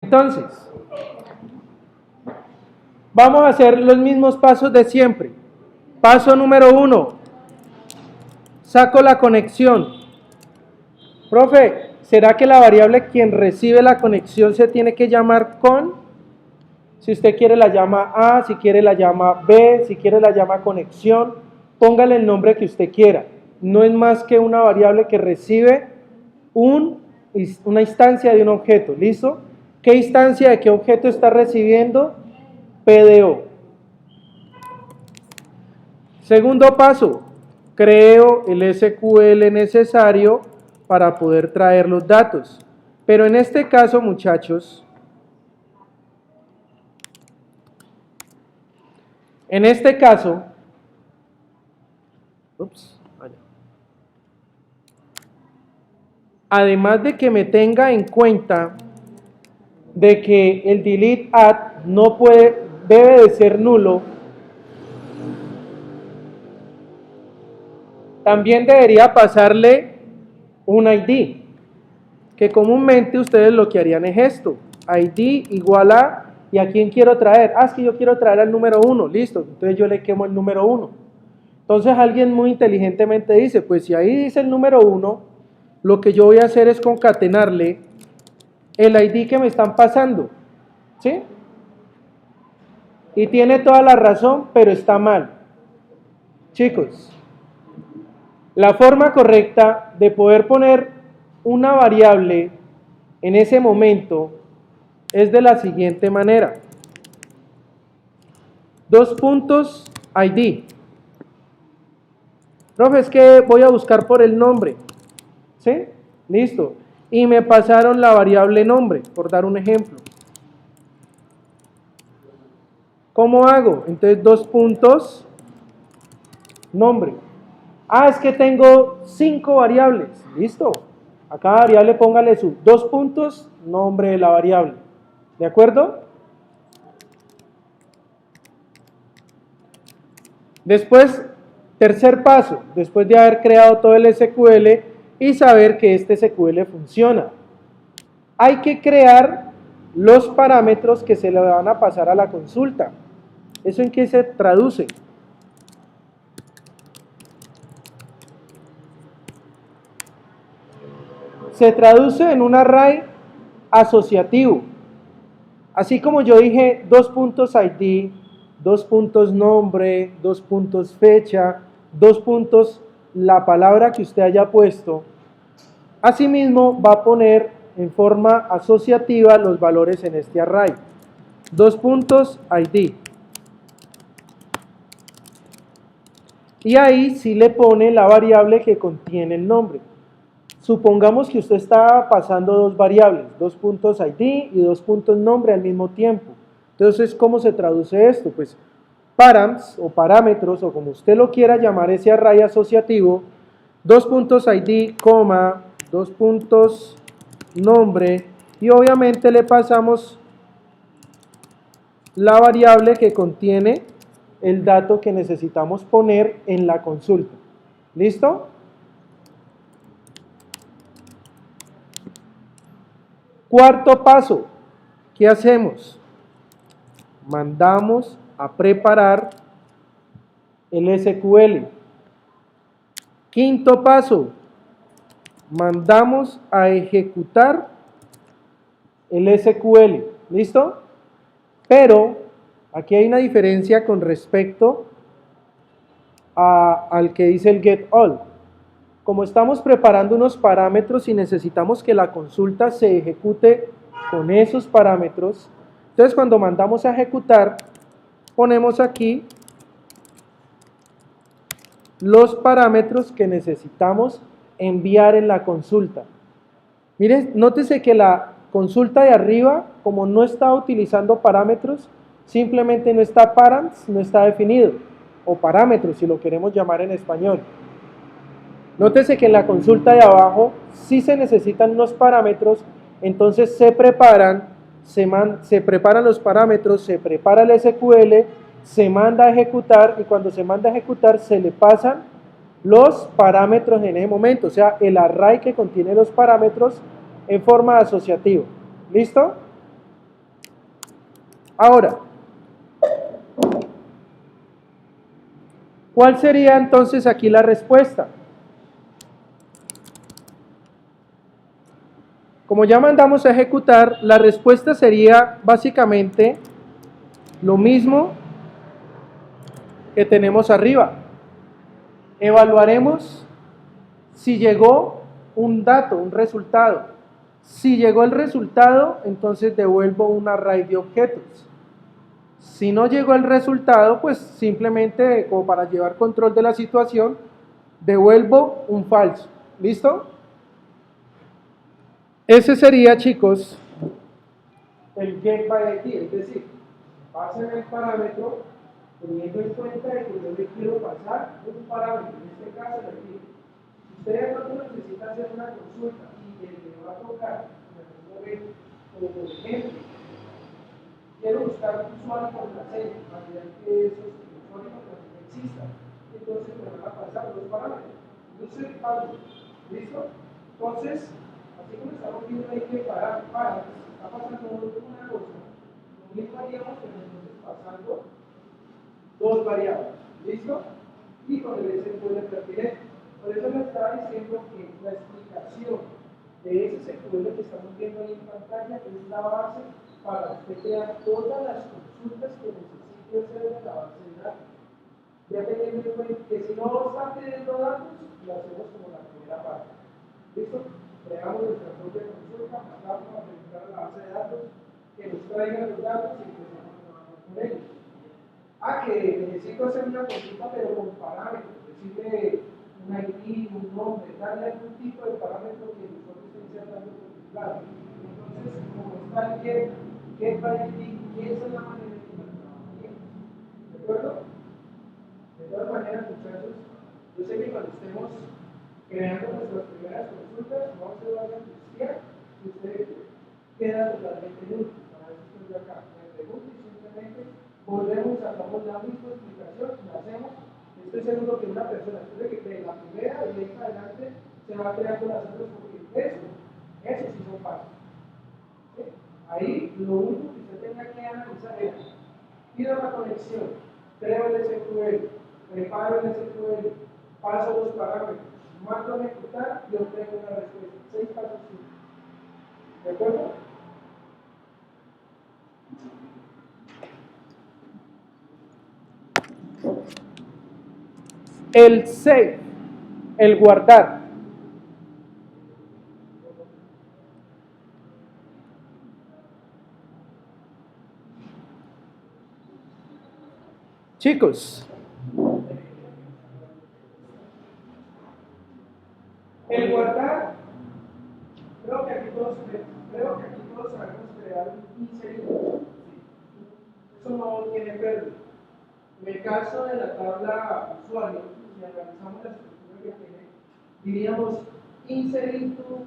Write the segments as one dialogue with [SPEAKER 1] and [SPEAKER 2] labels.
[SPEAKER 1] Entonces, vamos a hacer los mismos pasos de siempre. Paso número 1, saco la conexión. Profe, ¿será que la variable quien recibe la conexión se tiene que llamar con? Si usted quiere la llama A, si quiere la llama B, si quiere la llama conexión, póngale el nombre que usted quiera. No es más que una variable que recibe una instancia de un objeto, ¿listo? ¿Qué instancia de qué objeto está recibiendo? PDO. Segundo paso, creo el SQL necesario para poder traer los datos. Pero en este caso, muchachos, además de que me tenga en cuenta de que el delete at no puede, debe de ser nulo, también debería pasarle un ID, que comúnmente ustedes lo que harían es esto, ID igual a, ¿y a quién quiero traer? Ah, es que yo quiero traer al número 1, listo, entonces yo le quemo el número 1. Entonces alguien muy inteligentemente dice, pues si ahí dice el número 1, lo que yo voy a hacer es concatenarle el ID que me están pasando, ¿sí? Y tiene toda la razón, pero está mal. Chicos, la forma correcta de poder poner una variable en ese momento es de la siguiente manera. Dos puntos ID. Profe, es que voy a buscar por el nombre. ¿Sí? Listo. Y me pasaron la variable nombre, por dar un ejemplo. ¿Cómo hago? Entonces, dos puntos nombre. Ah, es que tengo 5 variables. Listo. A cada variable póngale su 2 puntos nombre de la variable. ¿De acuerdo? Después, tercer paso, después de haber creado todo el SQL y saber que este SQL funciona, hay que crear los parámetros que se le van a pasar a la consulta. ¿Eso en qué se traduce? Se traduce en un array asociativo. Así como yo dije, dos puntos ID, dos puntos nombre, dos puntos fecha, dos puntos la palabra que usted haya puesto. Asimismo, va a poner en forma asociativa los valores en este array. Dos puntos ID. Y ahí sí le pone la variable que contiene el nombre. Supongamos que usted está pasando dos variables, dos puntos ID y dos puntos nombre al mismo tiempo. Entonces, ¿cómo se traduce esto? Pues params o parámetros, o como usted lo quiera llamar ese array asociativo, dos puntos ID, coma, dos puntos nombre, y obviamente le pasamos la variable que contiene el dato que necesitamos poner en la consulta. ¿Listo? Cuarto paso, ¿qué hacemos? Mandamos a preparar el SQL. Quinto paso, mandamos a ejecutar el SQL. ¿Listo? Pero aquí hay una diferencia con respecto al que dice el get all. Como estamos preparando unos parámetros y necesitamos que la consulta se ejecute con esos parámetros, entonces cuando mandamos a ejecutar, ponemos aquí los parámetros que necesitamos enviar en la consulta. Miren, nótese que la consulta de arriba, como no está utilizando parámetros, simplemente no está params, no está definido, o parámetros si lo queremos llamar en español. Nótese que en la consulta de abajo sí se necesitan unos parámetros, entonces se preparan los parámetros, se prepara el SQL, se manda a ejecutar, y cuando se manda a ejecutar se le pasan los parámetros en ese momento, o sea, el array que contiene los parámetros en forma asociativa. ¿Listo? Ahora, ¿cuál sería entonces aquí la respuesta? Como ya mandamos a ejecutar, la respuesta sería básicamente lo mismo que tenemos arriba. Evaluaremos si llegó un dato, un resultado. Si llegó el resultado, entonces devuelvo un array de objetos. Si no llegó el resultado, pues simplemente, como para llevar control de la situación, devuelvo un falso. ¿Listo? Ese sería, chicos, el getById, es decir, pasen el parámetro teniendo en cuenta de que yo le quiero pasar un parámetro, en este caso el ID. Si usted no necesita hacer una consulta y le va a tocar en algún momento, como por ejemplo, quiero buscar un usuario y contraseña, para que esos usuarios y contraseña existan, entonces me van a pasar los parámetros. Entonces, ¿listo? Entonces, así como estamos viendo ahí que para está pasando una cosa, lo mismo haríamos entonces pasando dos variables, ¿listo? Y con el SQL pertinente. Por eso le estaba diciendo que la explicación de ese SQL que estamos viendo ahí en pantalla es la base para usted crear todas las consultas que necesite hacer en la base de datos. Ya teniendo en cuenta que si no está pidiendo datos, lo hacemos como la primera parte. ¿Listo? Creamos nuestra propia consulta, pasamos a preguntar a la base de datos, que nos traiga los datos y empezamos a trabajar con ellos. Que necesito hacer una consulta, pero con parámetros, decirle un ID, un nombre, darle algún tipo de parámetro que nosotros esté insertando por el lado. Entonces, como está el getById, esa es la manera en que la trabajaríamos. ¿De acuerdo? De todas maneras, muchachos, yo sé que cuando estemos creando nuestras primeras consultas, no se vayan a angustiar y usted queda totalmente nulo. Para eso estoy acá. Me pregunto y simplemente volvemos, sacamos la misma explicación, la hacemos. Estoy seguro que una persona después de que cree la primera y de ahí para adelante se va creando las otras porque eso sí son pasos. ¿Sí? Ahí lo único que usted tenga que analizar es: pido la conexión, creo el SQL, preparo el SQL, paso los parámetros, mando a ejecutar y obtengo una respuesta. 6 pasos simples. ¿De acuerdo? El save, el guardar. Chicos, el guardar, creo que aquí todos sabemos crear un inserido. Eso no tiene pérdida. En el caso de la tabla usuario, si analizamos la estructura que tiene, diríamos insert into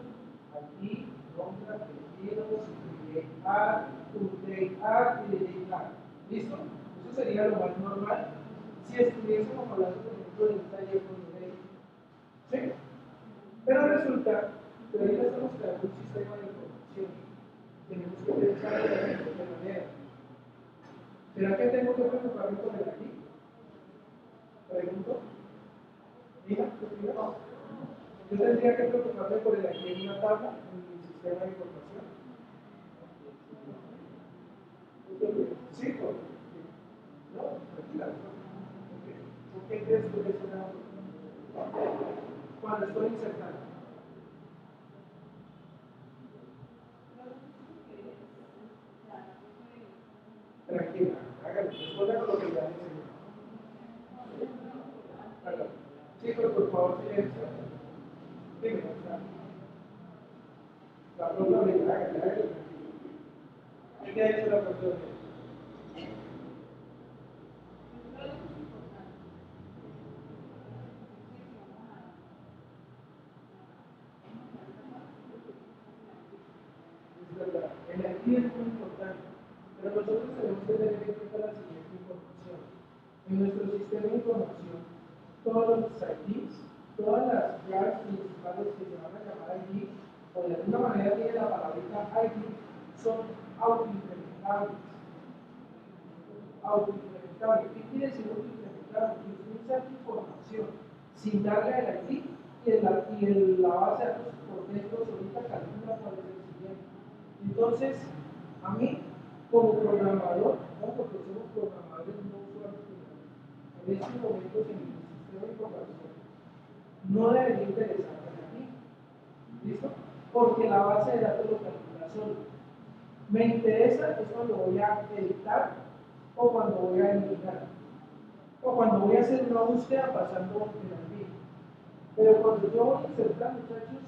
[SPEAKER 1] ID, nombre, apellidos, create add, update add y delete add. ¿Listo? Eso sería lo más normal si estuviésemos hablando, por ejemplo, de un taller con un ley. ¿Sí? Pero resulta que ahorita estamos creando un sistema de información. Tenemos que pensar de la siguiente manera. ¿Será que tengo que preocuparme con el aquí? Pregunto. Diga, no. Yo tendría que preocuparme por el aquí en una tabla, en mi sistema de información. Sí, no, tranquila. ¿Por qué crees que es una? Cuando estoy insertando. Tranquila, hágalo. Responda con lo que ya enseñé. Hágalo. Chicos, por favor, silencio. Dime, la probabilidad, hágalo. ¿Qué ha hecho la probabilidad? Es verdad, el aquí es muy importante, pero nosotros tenemos que tener en cuenta la siguiente información. En nuestro sistema de información, todos los IDs, todas las llaves principales que se van a llamar ID, o de alguna manera tiene la palabrita ID, son autoimplementables. autoimplementable. ¿Qué quiere decir autoimplementable? Que usted inserta información sin darle el ID y la base de datos por dentro solita calcula cuál es el siguiente. Entonces, a mí, como programador, ¿no? Porque somos programadores no usuarios finales, en estos momentos en el sistema de información, no debería interesarme a mí. ¿Listo? Porque la base de datos lo calcula solo. Me interesa es cuando voy a editar o cuando voy a eliminar o cuando voy a hacer una búsqueda pasando en el vídeo. Pero cuando yo voy a insertar, muchachos,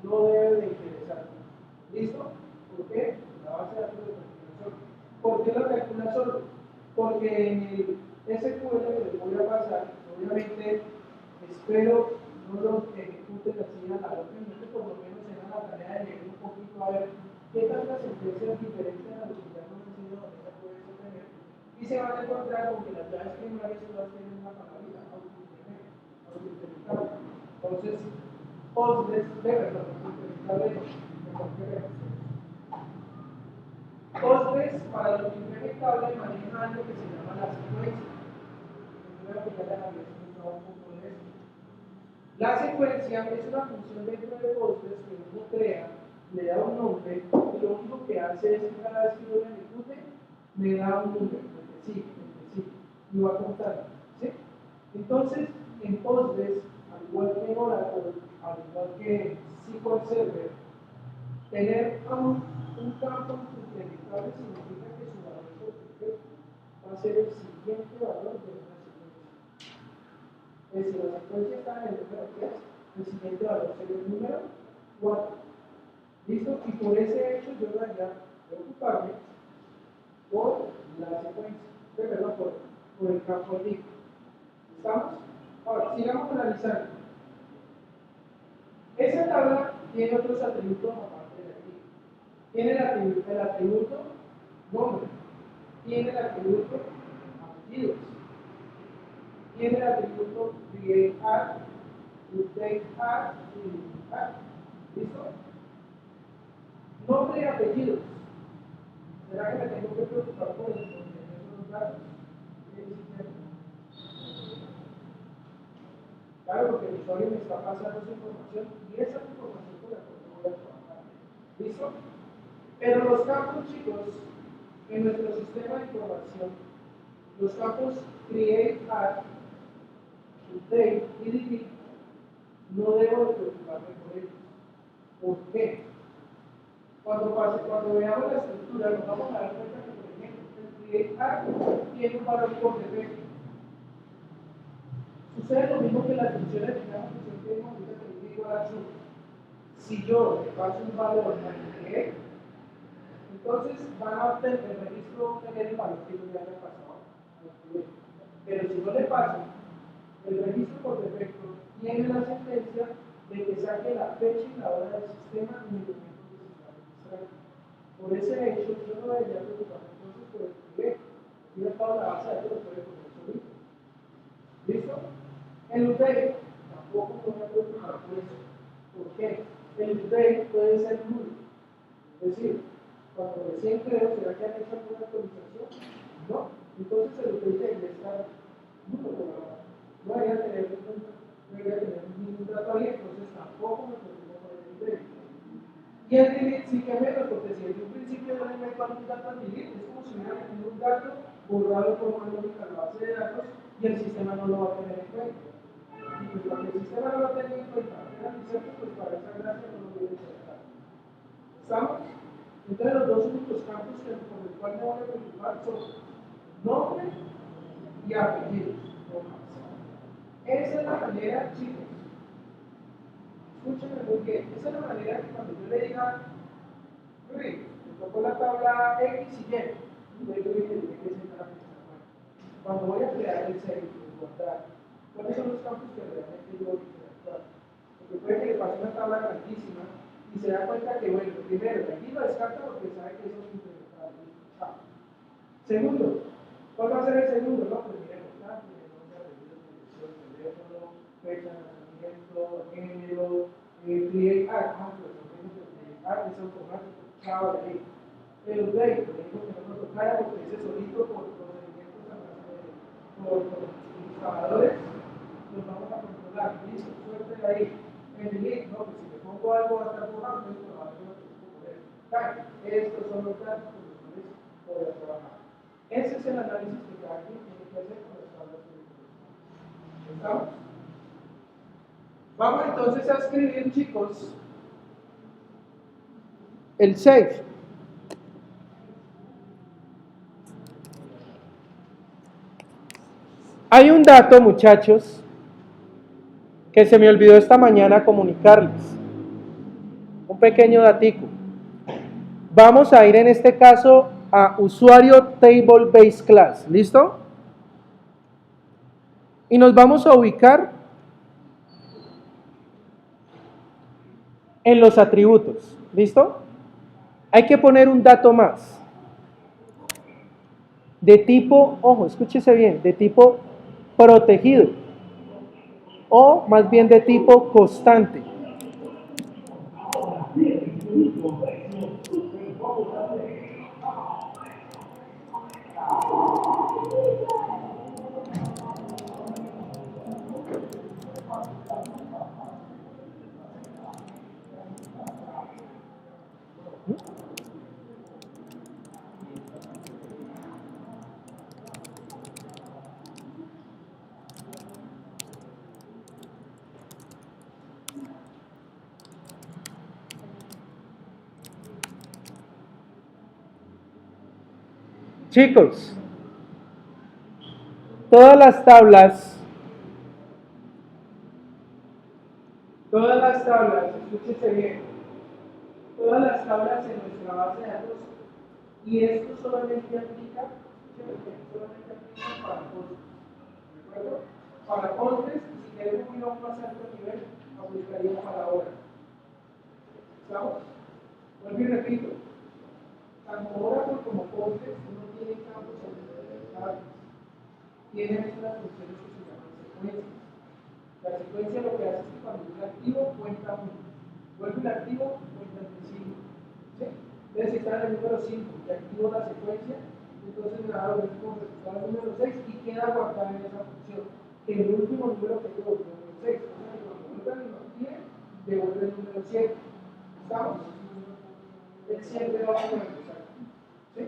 [SPEAKER 1] no debe de interesarme. ¿Listo? ¿Por qué? La base de datos lo calcula solo. ¿Por qué lo calcula solo? Porque en el SQL que les voy a pasar, obviamente espero no lo ejecuten así a la otra, por lo menos se da la tarea de leer un poquito a ver qué tantas sentencias diferentes a lo que ya hemos enseñado de ella puede tener. Y se van a encontrar con que las llaves primarias todas tienen una palabrita, autoimplementable. Entonces, Postgres, Postgres para lo implementable maneja algo que se llama la secuencia. Yo voy a aplicar a la vez un poco de esto. La secuencia es una función dentro de Postgres que uno crea, le da un nombre y lo único que hace es que cada vez que yo la ejecute, me da un número, el que sí, y va contando. ¿Sí? Entonces, en Postgres, al igual que en Oracle, al igual que SQL Server, tener un campo implementable significa que su valor por defecto va a ser el siguiente valor de una secuencia. Es decir, la secuencia está en el número 3, el siguiente valor sería el número 4. ¿Listo? Y por ese hecho yo debería preocuparme por la secuencia, perdón, por el campo ID. ¿Estamos? Ahora, sigamos analizando. Esa tabla tiene otros atributos aparte de aquí. Tiene el atributo nombre, tiene el atributo apellidos, tiene el atributo create add, update add y delete add. ¿Listo? Nombre y apellidos. ¿Será que me tengo que preocupar por eso? Porque esos son los datos. Claro, porque el usuario me está pasando esa información y esa es la información con la que voy a trabajar. ¿Listo? Pero los campos, chicos, en nuestro sistema de información, los campos create, add, update y delete, no debo de preocuparme por ellos. ¿Por qué? Cuando veamos la estructura, nos vamos a dar cuenta que, por ejemplo, el create add tiene un valor por defecto. Sucede lo mismo que las funciones, digamos, que siempre hemos visto que es igual a true. Si yo le paso un valor a create, entonces van a obtener el registro tener el valor que yo ya le he pasado. Pero si no le paso, el registro por defecto tiene la sentencia de que saque la fecha y la hora del sistema en el momento que se está registrando. Por ese hecho, yo no debería preocuparme entonces por el proyecto. Y he estado la base de datos, lo puede poner solito. ¿Listo? El update tampoco me voy a preocupar por eso. ¿Por qué? El update puede ser nulo. Es decir, cuando recién creo, ¿será que han hecho alguna actualización? No. Entonces el update debería estar nulo por ahora. No debería tener ningún dato ahí, entonces tampoco me preocupo por el update. Y el delete sí que menos, porque si desde un principio no le meto algún dato al delete, es como si hubiera metido un dato borrado por una lógica en la base de datos y el sistema no lo va a tener en cuenta. Y pues porque el sistema no lo ha tenido en cuenta, eran insertos, pues para esa gracia no lo voy a insertar. ¿Estamos? Entonces los dos únicos campos por los cuales me voy a preocupar son nombre y apellidos. Esa es la manera, chicos. Escúchenme muy bien. Esa es la manera que cuando yo le diga, Luis, me tocó la tabla X y Y, entonces yo dije, tiene que sentar a pensar, cuando voy a crear el servicio, encontrar cuáles son los campos que realmente yo voy a interactuar. Porque puede que le pase una tabla grandísima y se da cuenta que, bueno, primero, de aquí lo descarta porque sabe que eso es implementable. Segundo, ¿cuál va a ser el segundo? No, pues miremos, teléfono, fecha de nacimiento, género, create add, pues create add es automático, chao de ahí. El update, le digo que no lo tocara porque ese solito por procedimiento por los trabajadores, los vamos a controlar. Listo, suerte ahí. En el link, no, pues si le pongo algo va a estar borrado, entonces el trabajador no tiene que poner. Claro, estos son los datos con los cuales voy a trabajar. Ese es el análisis que cada quien tiene que hacer con las tablas de recursos. ¿Estamos? Vamos entonces a escribir, chicos, el save. Hay un dato, muchachos, que se me olvidó esta mañana comunicarles. Un pequeño datico. Vamos a ir en este caso a usuario table base class. ¿Listo? Y nos vamos a ubicar en los atributos. ¿Listo? Hay que poner un dato más. De tipo, ojo, escúchese bien, de tipo protegido. O más bien de tipo constante. Chicos, todas las tablas, escúchese bien, todas las tablas en nuestra base de datos, y esto solamente aplica, solamente aplica para Postgres, ¿de acuerdo? Para Postgres, si queremos ir a un más alto nivel, aplicaría para ahora. ¿Estamos? Vuelvo y repito, tanto Oracle como Postgres no tienen campos tablas, tienen estas funciones que se llaman secuencias. La secuencia lo que hace es que cuando yo la activo, cuenta 1. Vuelvo y la activo, cuenta el principio. ¿Sí? Entonces, si está en el número 5 y activo la secuencia, entonces me va a volver como resultado el número 6 y queda guardada en esa función. Que el último número que yo volvió el 6. O sea, que cuando vuelva el número 10, devuelve el número 7. ¿Estamos? El 7 va a empezar. ¿Sí?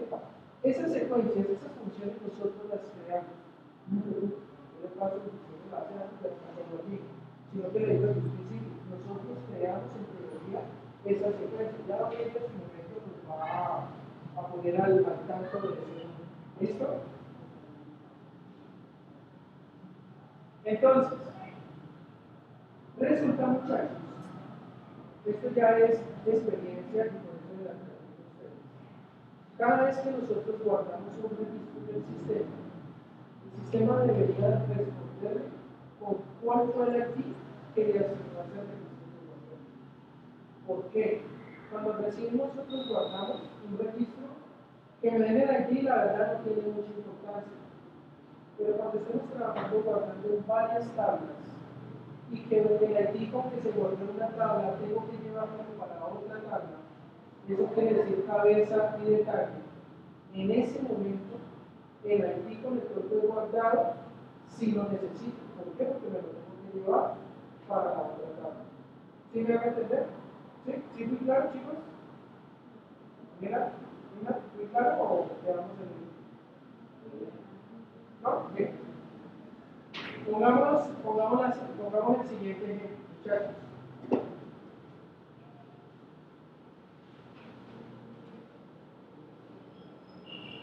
[SPEAKER 1] Esas secuencias, esas funciones nosotros las creamos. Yo le paso funciones base de datos, sino que le digo desde el principio, nosotros creamos en teoría esa secuencia. Ya la gente en su momento nos va a poner al tanto de eso. ¿Listo? Entonces, resulta, muchachos, esto ya es experiencia y por eso de la creación de ustedes. Cada vez que nosotros guardamos un registro del sistema, el sistema debería responder con cuál fue el ID que le asignó a ese registro de guardado. ¿Por qué? Cuando recién nosotros guardamos un registro, que me den el ID, la verdad no tiene mucha importancia. Pero cuando estemos trabajando guardando varias tablas y que el ID con que se guardó en una tabla tengo que llevarlo para otra tabla, eso quiere decir cabeza y detalle. En ese momento, el ID con el que fue guardado, si lo necesito. ¿Por qué? Porque me lo tengo que llevar para la otra tabla. ¿Sí me van a entender? ¿Sí? ¿Sí muy claro, chicos? Mira, ¿muy claro o quedamos en el... ¿No? Bien. Pongamos el siguiente ejemplo, muchachos.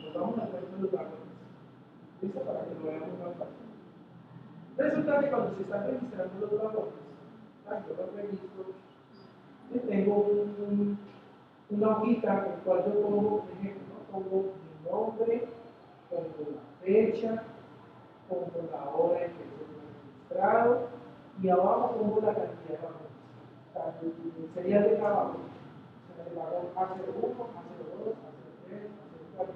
[SPEAKER 1] Nos vamos a hacer los valores. ¿Listo? Para que lo veamos más fácil. Resulta que cuando se están registrando los valores, yo los registro, tengo una hojita en la cual yo pongo, por ejemplo, pongo mi nombre, pongo la fecha, pongo la hora en que fue registrado y abajo pongo la cantidad de valores. O sea, el serial de cada valor. O sea, el valor A01, A02, A03, A04.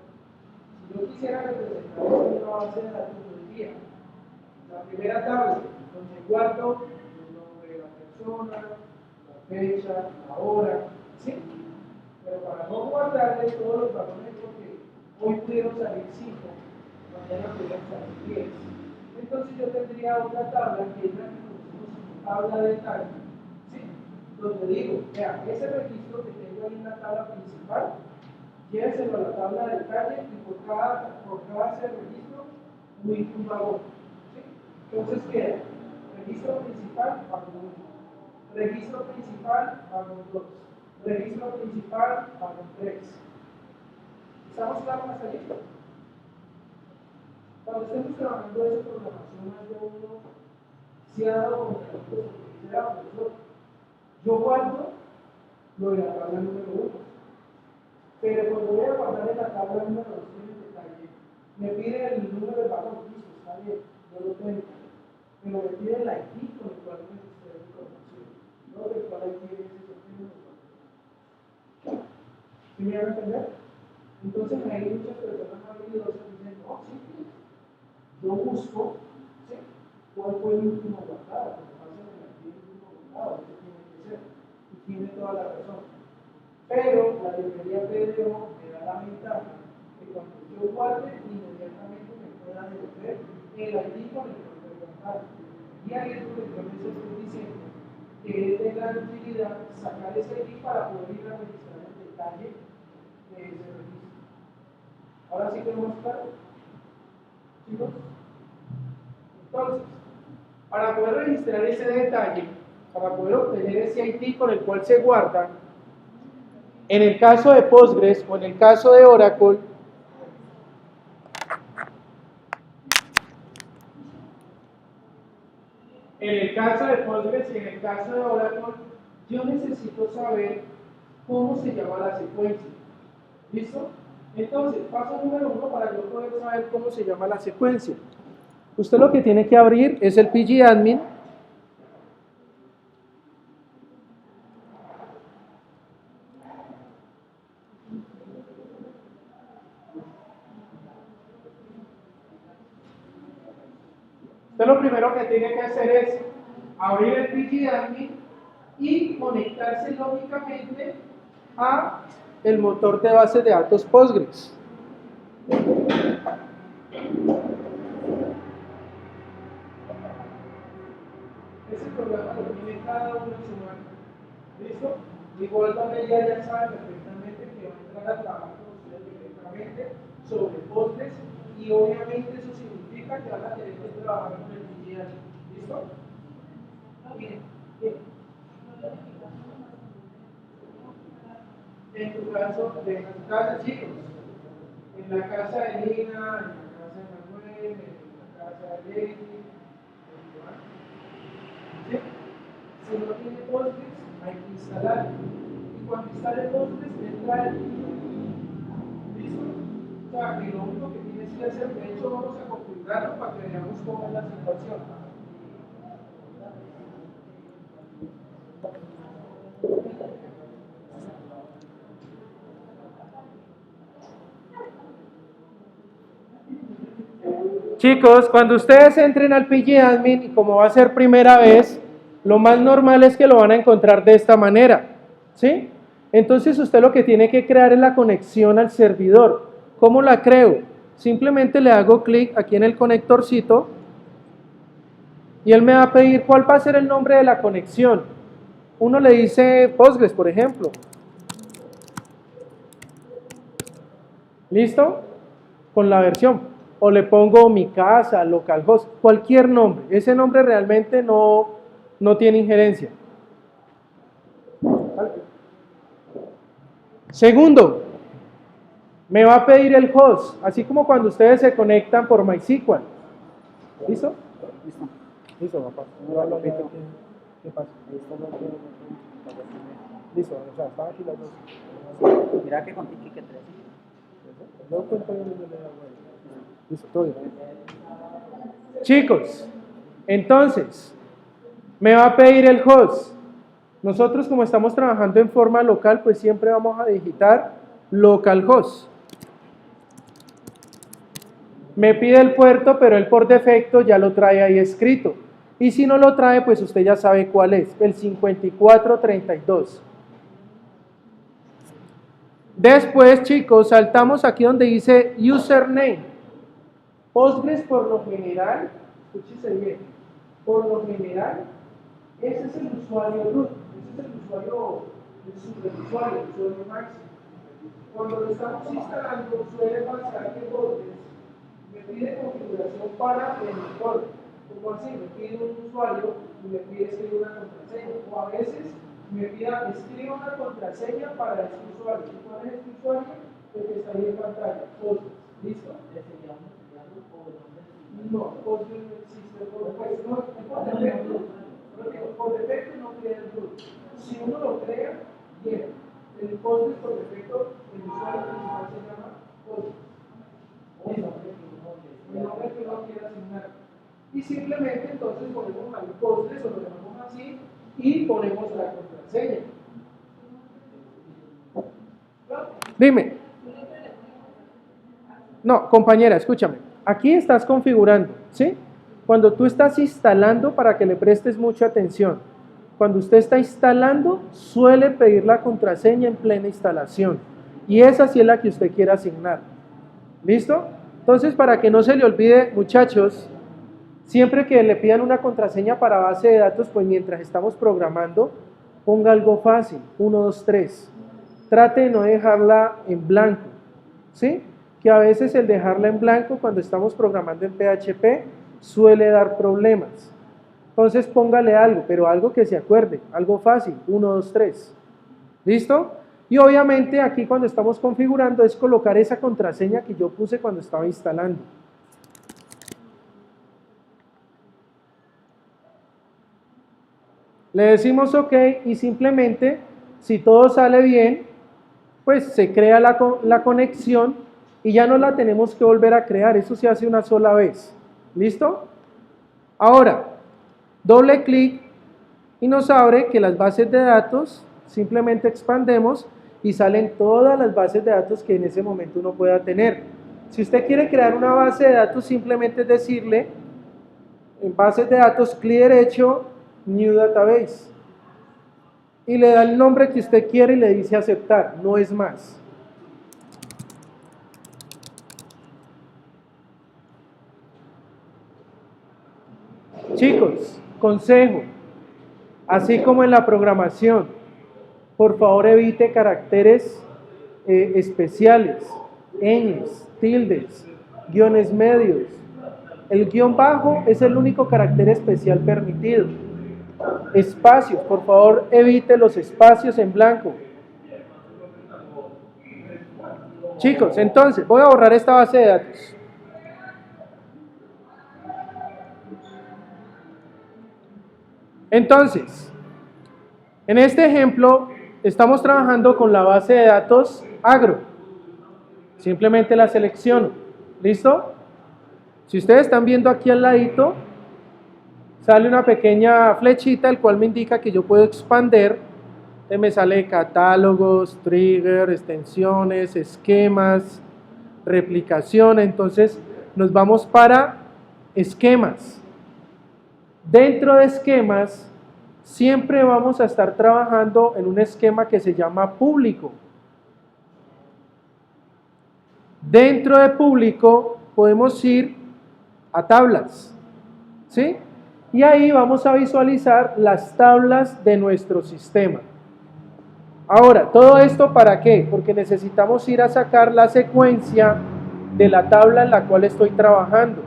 [SPEAKER 1] Si yo quisiera representar eso en una base de datos, yo diría la primera tabla, donde guardo el nombre de la persona, la fecha, la hora, ¿sí? Pero para no guardarle todos los valores, porque hoy pudieron salir 5, mañana pudieron salir 10. Entonces yo tendría otra tabla que es la que conocemos como tabla de detalle, ¿sí? Donde digo, vea, ese registro que tengo ahí en la tabla principal, lléveselo a la tabla de detalle y por cada ese registro, un valor, ¿sí? Entonces queda registro principal, vagón 1, registro principal, vagón 2, registro principal, vagón 3. ¿Estamos claros hasta allí? Cuando estemos trabajando esa programación, más de uno se ha dado con el profesor. Yo guardo lo de la tabla número 1, pero cuando voy a guardar en la tabla número 2 en el detalle, me pide el número de valor, listo, está bien, yo lo tengo, pero me pide el ID con el cual me registré la información, no del cual ID es ese número. ¿Sí me van a entender? Entonces hay muchas personas habilidosas que dicen, no, sí, yo busco, ¿sí? ¿Cuál fue el último guardado? Lo que pasa es que aquí el último guardado, eso tiene que ser, y tiene toda la razón. Pero la librería PDO me da la ventaja que cuando yo guarde, inmediatamente me pueda devolver el ID con el que lo voy a guardar. Y ahí es donde yo les estoy diciendo que es de gran utilidad sacar ese ID para poder ir a registrar el detalle de ese registro. Ahora sí tenemos claro, chicos. Entonces, para poder registrar ese detalle, para poder obtener ese ID con el cual se guarda, en el caso de Postgres o en el caso de Oracle, y en el caso de Oracle, yo necesito saber cómo se llama la secuencia. ¿Listo? Entonces, paso número 1 para yo poder saber cómo se llama la secuencia. Usted lo que tiene que abrir es el pgadmin. Usted lo primero que tiene que hacer es abrir el pgadmin y conectarse lógicamente a el motor de base de datos Postgres. Ese programa lo tiene cada uno en su mano. ¿Listo? Igual también ya saben perfectamente que va a entrar a trabajar con ustedes directamente sobre Postgres y obviamente eso significa que van a tener que trabajar con el pgadmin. ¿Listo? Bien. Bien. En tu casa, chicos, en la casa de Nina, en la casa de Manuel, en la casa de Lady, ¿sí? Si no tiene Postgres, hay que instalarlo. Y cuando instale Postgres, entra el ¿listo? O sea, que lo único que tienes que hacer, de hecho, vamos a configurarlo para que veamos cómo es la situación. Chicos, cuando ustedes entren al pgadmin y como va a ser primera vez, lo más normal es que lo van a encontrar de esta manera, ¿sí? Entonces usted lo que tiene que crear es la conexión al servidor. ¿Cómo la creo? Simplemente le hago clic aquí en el conectorcito y él me va a pedir cuál va a ser el nombre de la conexión. Uno le dice Postgres, por ejemplo. ¿Listo? Con la versión. O le pongo mi casa, localhost, cualquier nombre. Ese nombre realmente no tiene injerencia. Segundo, me va a pedir el host, así como cuando ustedes se conectan por MySQL. ¿Listo? Listo. Listo, papá. ¿Qué pasa? Listo, o sea, están aquí las dos.
[SPEAKER 2] Mira que contigo que 13.
[SPEAKER 1] No cuento yo. Listo, todo bien. Chicos, entonces, me va a pedir el host. Nosotros, como estamos trabajando en forma local, pues siempre vamos a digitar localhost. Me pide el puerto, pero él por defecto ya lo trae ahí escrito. Y si no lo trae, pues usted ya sabe cuál es, el 5432. Después, chicos, saltamos aquí donde dice username. Postgres por lo general escúchese bien, por lo general, ese es el usuario root, ese es el usuario, el superusuario, el usuario máximo. Cuando lo estamos instalando, suele pasar que Postgres me pide configuración para el motor. Como así, me pide un usuario y me pide escribir una contraseña. O a veces me pida escriba una contraseña para este usuario. ¿Cuál es este usuario? El que está ahí en pantalla. Postgres. ¿Listo? No, Postgres no existe. Por defecto no crea el root. Si uno lo crea, bien. El Postgres por defecto, el usuario principal se llama Postgres. El nombre que uno quiera asignar. Y simplemente entonces ponemos ahí Postgres o lo llamamos así y ponemos la contraseña. Dime. No, compañera, escúchame. Aquí estás configurando, ¿sí? Cuando tú estás instalando, para que le prestes mucha atención, cuando usted está instalando, suele pedir la contraseña en plena instalación. Y esa sí es la que usted quiere asignar. ¿Listo? Entonces, para que no se le olvide, muchachos, siempre que le pidan una contraseña para base de datos, pues mientras estamos programando, ponga algo fácil, 1, 2, 3. Trate de no dejarla en blanco, ¿sí? Que a veces el dejarla en blanco cuando estamos programando en PHP suele dar problemas. Entonces póngale algo, pero algo que se acuerde, algo fácil, 1, 2, 3. ¿Listo? Y obviamente aquí cuando estamos configurando es colocar esa contraseña que yo puse cuando estaba instalando. Le decimos OK y simplemente, si todo sale bien, pues se crea la conexión y ya no la tenemos que volver a crear. Eso se hace una sola vez. ¿Listo? Ahora, doble clic y nos abre que las bases de datos, simplemente expandemos y salen todas las bases de datos que en ese momento uno pueda tener. Si usted quiere crear una base de datos, simplemente es decirle, en bases de datos, clic derecho, New Database. Y le da el nombre que usted quiere y le dice aceptar, no es más. Chicos, consejo, así como en la programación, por favor evite caracteres especiales, ñes, tildes, guiones medios. El guión bajo es el único carácter especial permitido. Espacios, por favor evite los espacios en blanco. Chicos, entonces voy a borrar esta base de datos. Entonces, en este ejemplo estamos trabajando con la base de datos agro. Simplemente la selecciono. ¿Listo? Si ustedes están viendo aquí al ladito, sale una pequeña flechita, el cual me indica que yo puedo expander. Me sale catálogos, trigger, extensiones, esquemas, replicación. Entonces nos vamos para esquemas. Dentro de esquemas, siempre vamos a estar trabajando en un esquema que se llama público. Dentro de público podemos ir a tablas, ¿sí? Y ahí vamos a visualizar las tablas de nuestro sistema. Ahora, ¿todo esto para qué? Porque necesitamos ir a sacar la secuencia de la tabla en la cual estoy trabajando.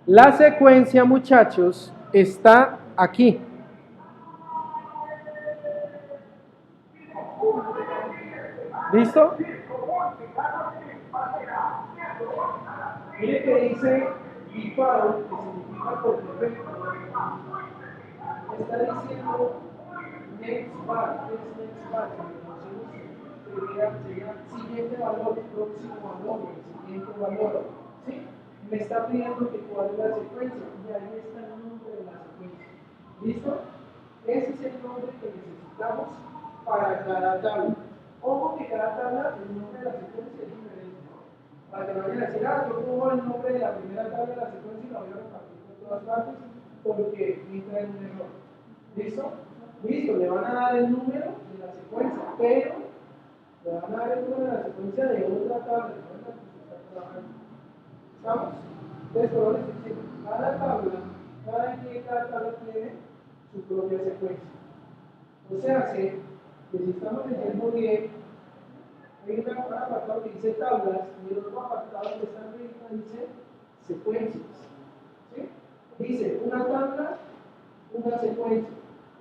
[SPEAKER 1] La secuencia, muchachos, está aquí. ¿Listo? Mire que dice default, que significa por defecto. Está diciendo next bar, ¿qué es next bar? Sería siguiente valor, próximo valor, siguiente valor. ¿Sí? Me está pidiendo que cuál es la secuencia y ahí está el nombre de la secuencia. ¿Listo? Ese es el nombre que necesitamos para cada tabla. Ojo que cada tabla, el nombre de la secuencia es diferente. Para que no vayan a decir, yo pongo el nombre de la primera tabla de la secuencia y la voy a compartir con todas partes porque me trae un error. ¿Listo? Listo, le van a dar el número de la secuencia, pero Le van a dar el número de la secuencia de otra tabla, no es la que se está trabajando. ¿Estamos? Entonces, por lo que cada tabla, cada tabla tiene su propia secuencia. O sea, que si estamos leyendo bien, hay un apartado que dice tablas y el otro apartado que está arriba dice secuencias. ¿Sí? Dice una tabla, una secuencia.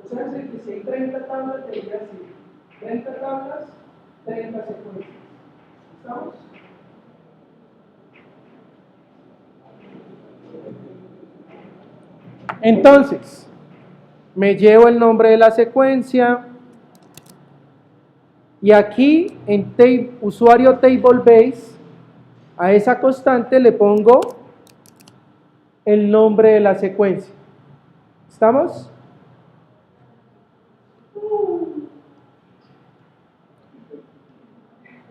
[SPEAKER 1] O sea, que si hay 30 tablas, debería decir 30 tablas, 30 secuencias. ¿Estamos? Entonces, me llevo el nombre de la secuencia y aquí en usuario table base, a esa constante le pongo el nombre de la secuencia. ¿Estamos?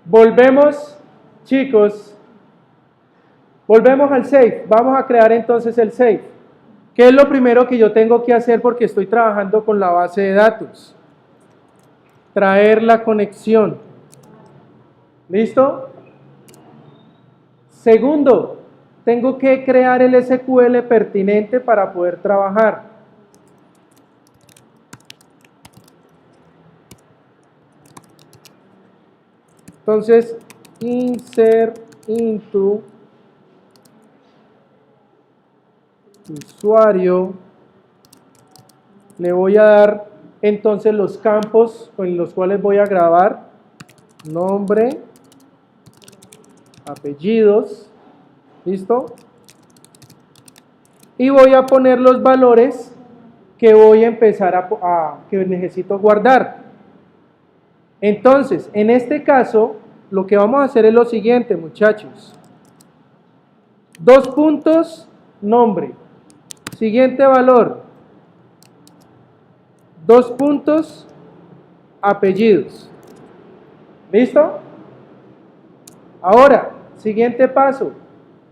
[SPEAKER 1] Volvemos, chicos, volvemos al save. Vamos a crear entonces el save. ¿Qué es lo primero que yo tengo que hacer porque estoy trabajando con la base de datos? Traer la conexión. ¿Listo? Segundo, tengo que crear el SQL pertinente para poder trabajar. Entonces, insert into usuario, le voy a dar entonces los campos en los cuales voy a grabar nombre, apellidos, ¿listo? Y voy a poner los valores que voy a empezar que necesito guardar. Entonces, en este caso, lo que vamos a hacer es lo siguiente, muchachos. 2 puntos, nombre. Siguiente valor. 2 puntos, apellidos. ¿Listo? Ahora, siguiente paso.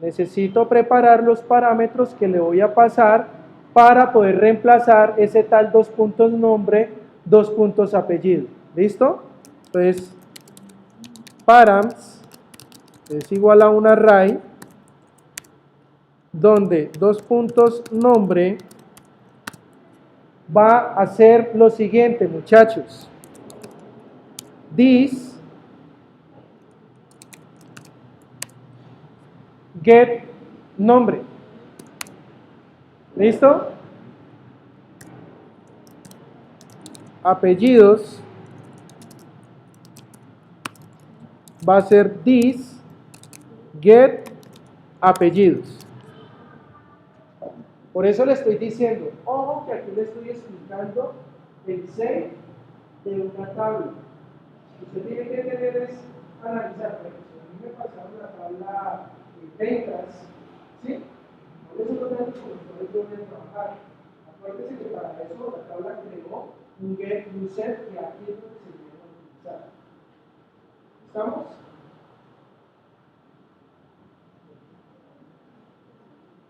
[SPEAKER 1] Necesito preparar los parámetros que le voy a pasar para poder reemplazar ese tal 2 puntos nombre, 2 puntos apellido. ¿Listo? Entonces, params es igual a un array donde 2 puntos nombre va a ser lo siguiente, muchachos. This get nombre. ¿Listo? Apellidos va a ser this get apellidos. Por eso le estoy diciendo, ojo que aquí le estoy explicando el save de una tabla. Usted tiene que tener es analizar, por ejemplo, a mí me pasaron la tabla de ventas, ¿sí? ¿Cuáles son los datos con los cuales yo voy a trabajar? Acuérdense que para eso la tabla creó un get, un set, y aquí es donde se debe utilizar. ¿Estamos?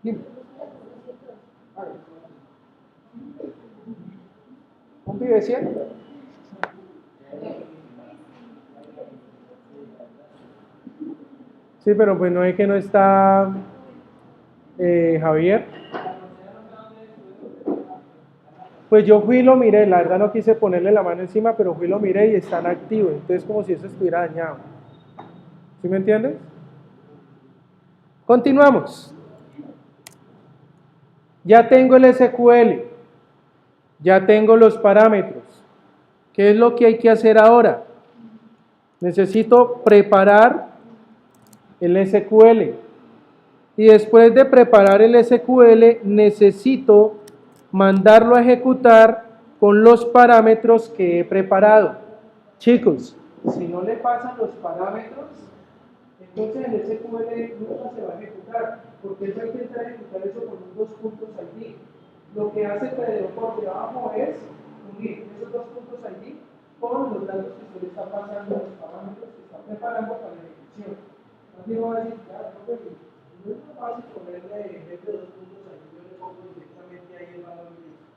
[SPEAKER 1] Dime. ¿Un pibe 100? Sí, pero pues no es que no está Javier. Pues yo fui y lo miré, la verdad no quise ponerle la mano encima, pero fui y lo miré y están activos, entonces como si eso estuviera dañado. ¿Sí me entiendes? Continuamos. Ya tengo el SQL, ya tengo los parámetros. ¿Qué es lo que hay que hacer ahora? Necesito preparar el SQL. Y después de preparar el SQL, necesito mandarlo a ejecutar con los parámetros que he preparado. Chicos, si no le pasan los parámetros, entonces el SQL nunca se va a ejecutar, porque él va a intentar ejecutar eso con un 2 puntos ID. Lo que hace Pedro por debajo es unir esos 2 puntos ID con los datos que usted le está pasando, los parámetros que está preparando para la ejecución. También va a decir, claro, no es más fácil ponerle en vez de 2 puntos ID, yo le pongo directamente ahí el valor y listo.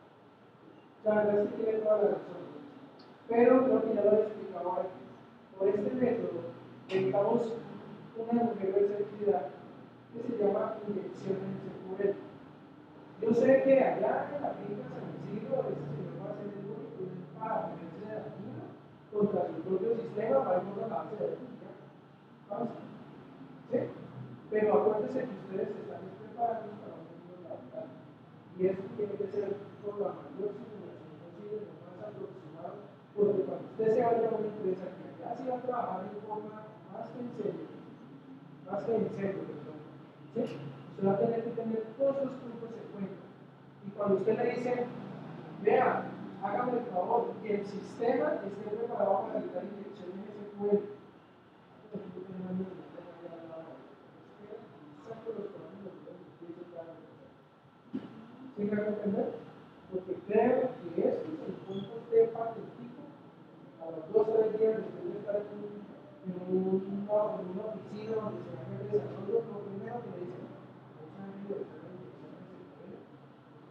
[SPEAKER 1] La verdad es que tiene toda la razón, pero creo que ya lo he explicado antes. Por este método, dedicamos una mujer de actividad que se llama inyección en SQL. Yo sé que allá en la finca San Isidro, ese señor va a ser el único para ponerse de la finca contra su propio sistema para irnos a la base de finca. ¿Vamos? ¿Sí? Pero acuérdense que ustedes se están preparando para un mundo laboral. Y eso tiene que ser por la mayor simulación posible, lo más aproximado, porque cuando usted se vaya a una empresa que ya se va a trabajar en forma más que en serio, perdón, ¿sí? Usted va a tener que tener todos los puntos en cuenta. Y cuando usted le dice, vea, hágame el favor, que el sistema esté preparado para evitar inyecciones en SQL. ¿Sí me van a entender? Porque creo que esto es el punto de patentico a los 2 o 3 días después de estar en una oficina donde se haga el desarrollo, lo primero que le dicen,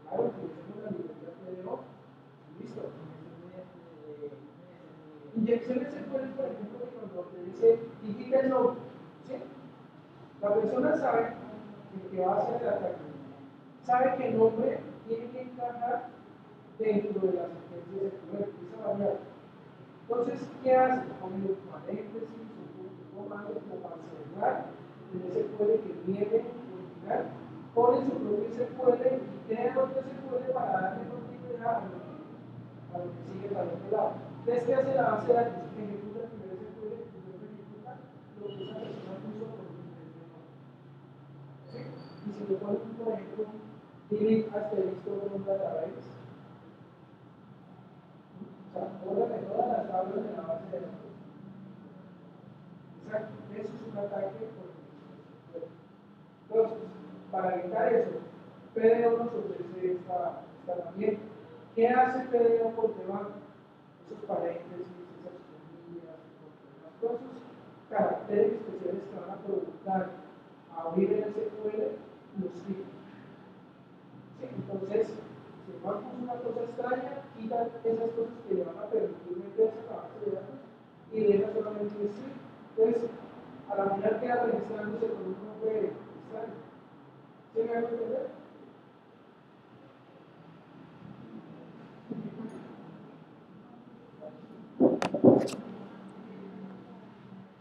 [SPEAKER 1] claro, utilicemos la libertad PDO, listo. Inyecciones se pueden, por ejemplo, que cuando te dice, digita el nombre, ¿sí? La persona sabe que va a hacer el ataque, sabe que el nombre tiene que encajar dentro de la sentencia de esa variable. Entonces, ¿qué hace? Pone los paréntesis, un punto comando como para cerrar en ese SQL que viene original, pone su propio SQL y crea otro SQL para darle continuidad a lo que sigue para el otro lado. Entonces, ¿qué hace la base de datos? Que ejecuta el primer SQL y luego ejecuta lo que esa persona puso por un intento. ¿Sí? Y si le ponen, por ejemplo, delete asterisco con un database, o sea, bórrame todas las tablas de la base de datos. Exacto, eso es un ataque por el. Entonces, para evitar eso, PDO nos ofrece esta herramienta. ¿Qué hace PDO por debajo? Esos paréntesis, esas comillas, todos esos caracteres especiales que van a provocar abrir el SQL, los quita. ¿Sí? Entonces, si el banco es una cosa extraña, quitan esas cosas que le van a permitir meterse en la base de datos y deja solamente decir. Entonces, a la final queda registrándose con un nombre extraño. ¿Sí me van a entender?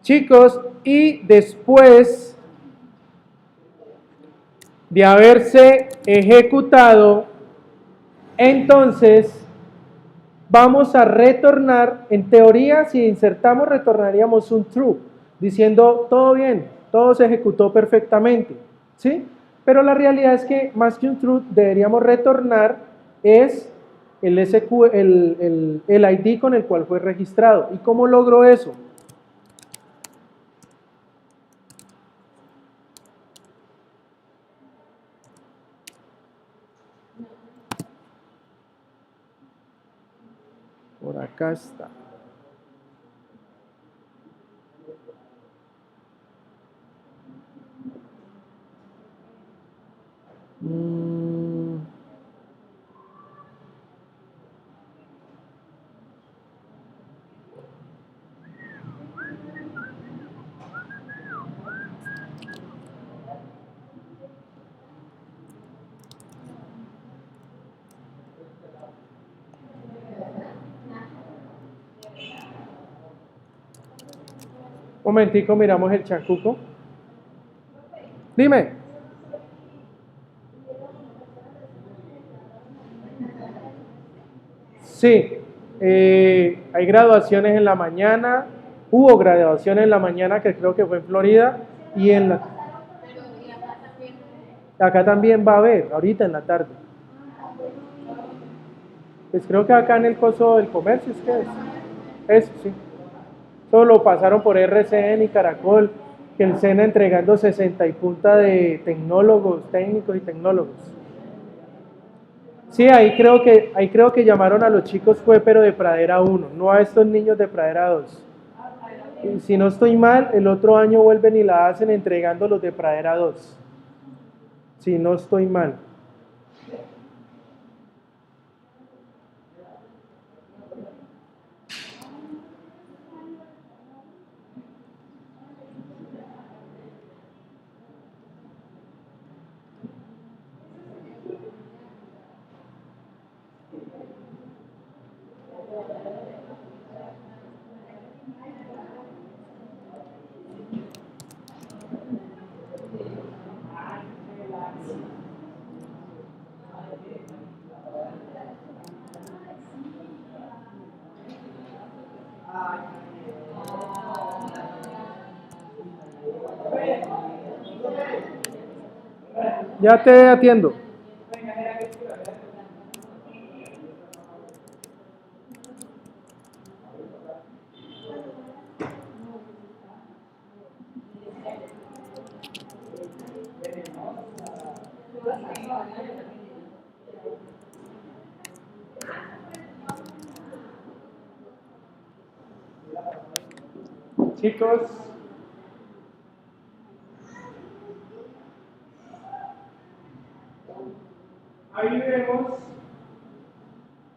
[SPEAKER 1] Chicos, y después de haberse ejecutado, entonces vamos a retornar, en teoría, si insertamos, retornaríamos un true, diciendo todo bien, todo se ejecutó perfectamente, ¿sí? Pero la realidad es que más que un true, deberíamos retornar es el ID con el cual fue registrado. ¿Y cómo logro eso? Por acá está. Momentico, miramos el chancuco. Dime. Sí, hay graduaciones en la mañana, hubo graduaciones en la mañana que creo que fue en Florida y acá también va a haber, ahorita en la tarde. Pues creo que acá en el coso del comercio es que es, eso sí. Solo pasaron por RCN y Caracol, que el SENA entregando 60 y punta de tecnólogos, técnicos y tecnólogos. Sí, ahí creo que llamaron a los chicos fue pero de Pradera 1, no a estos niños de Pradera 2. Y si no estoy mal, el otro año vuelven y la hacen entregando los de Pradera 2. Si no estoy mal. Ya te atiendo. Chicos, ahí vemos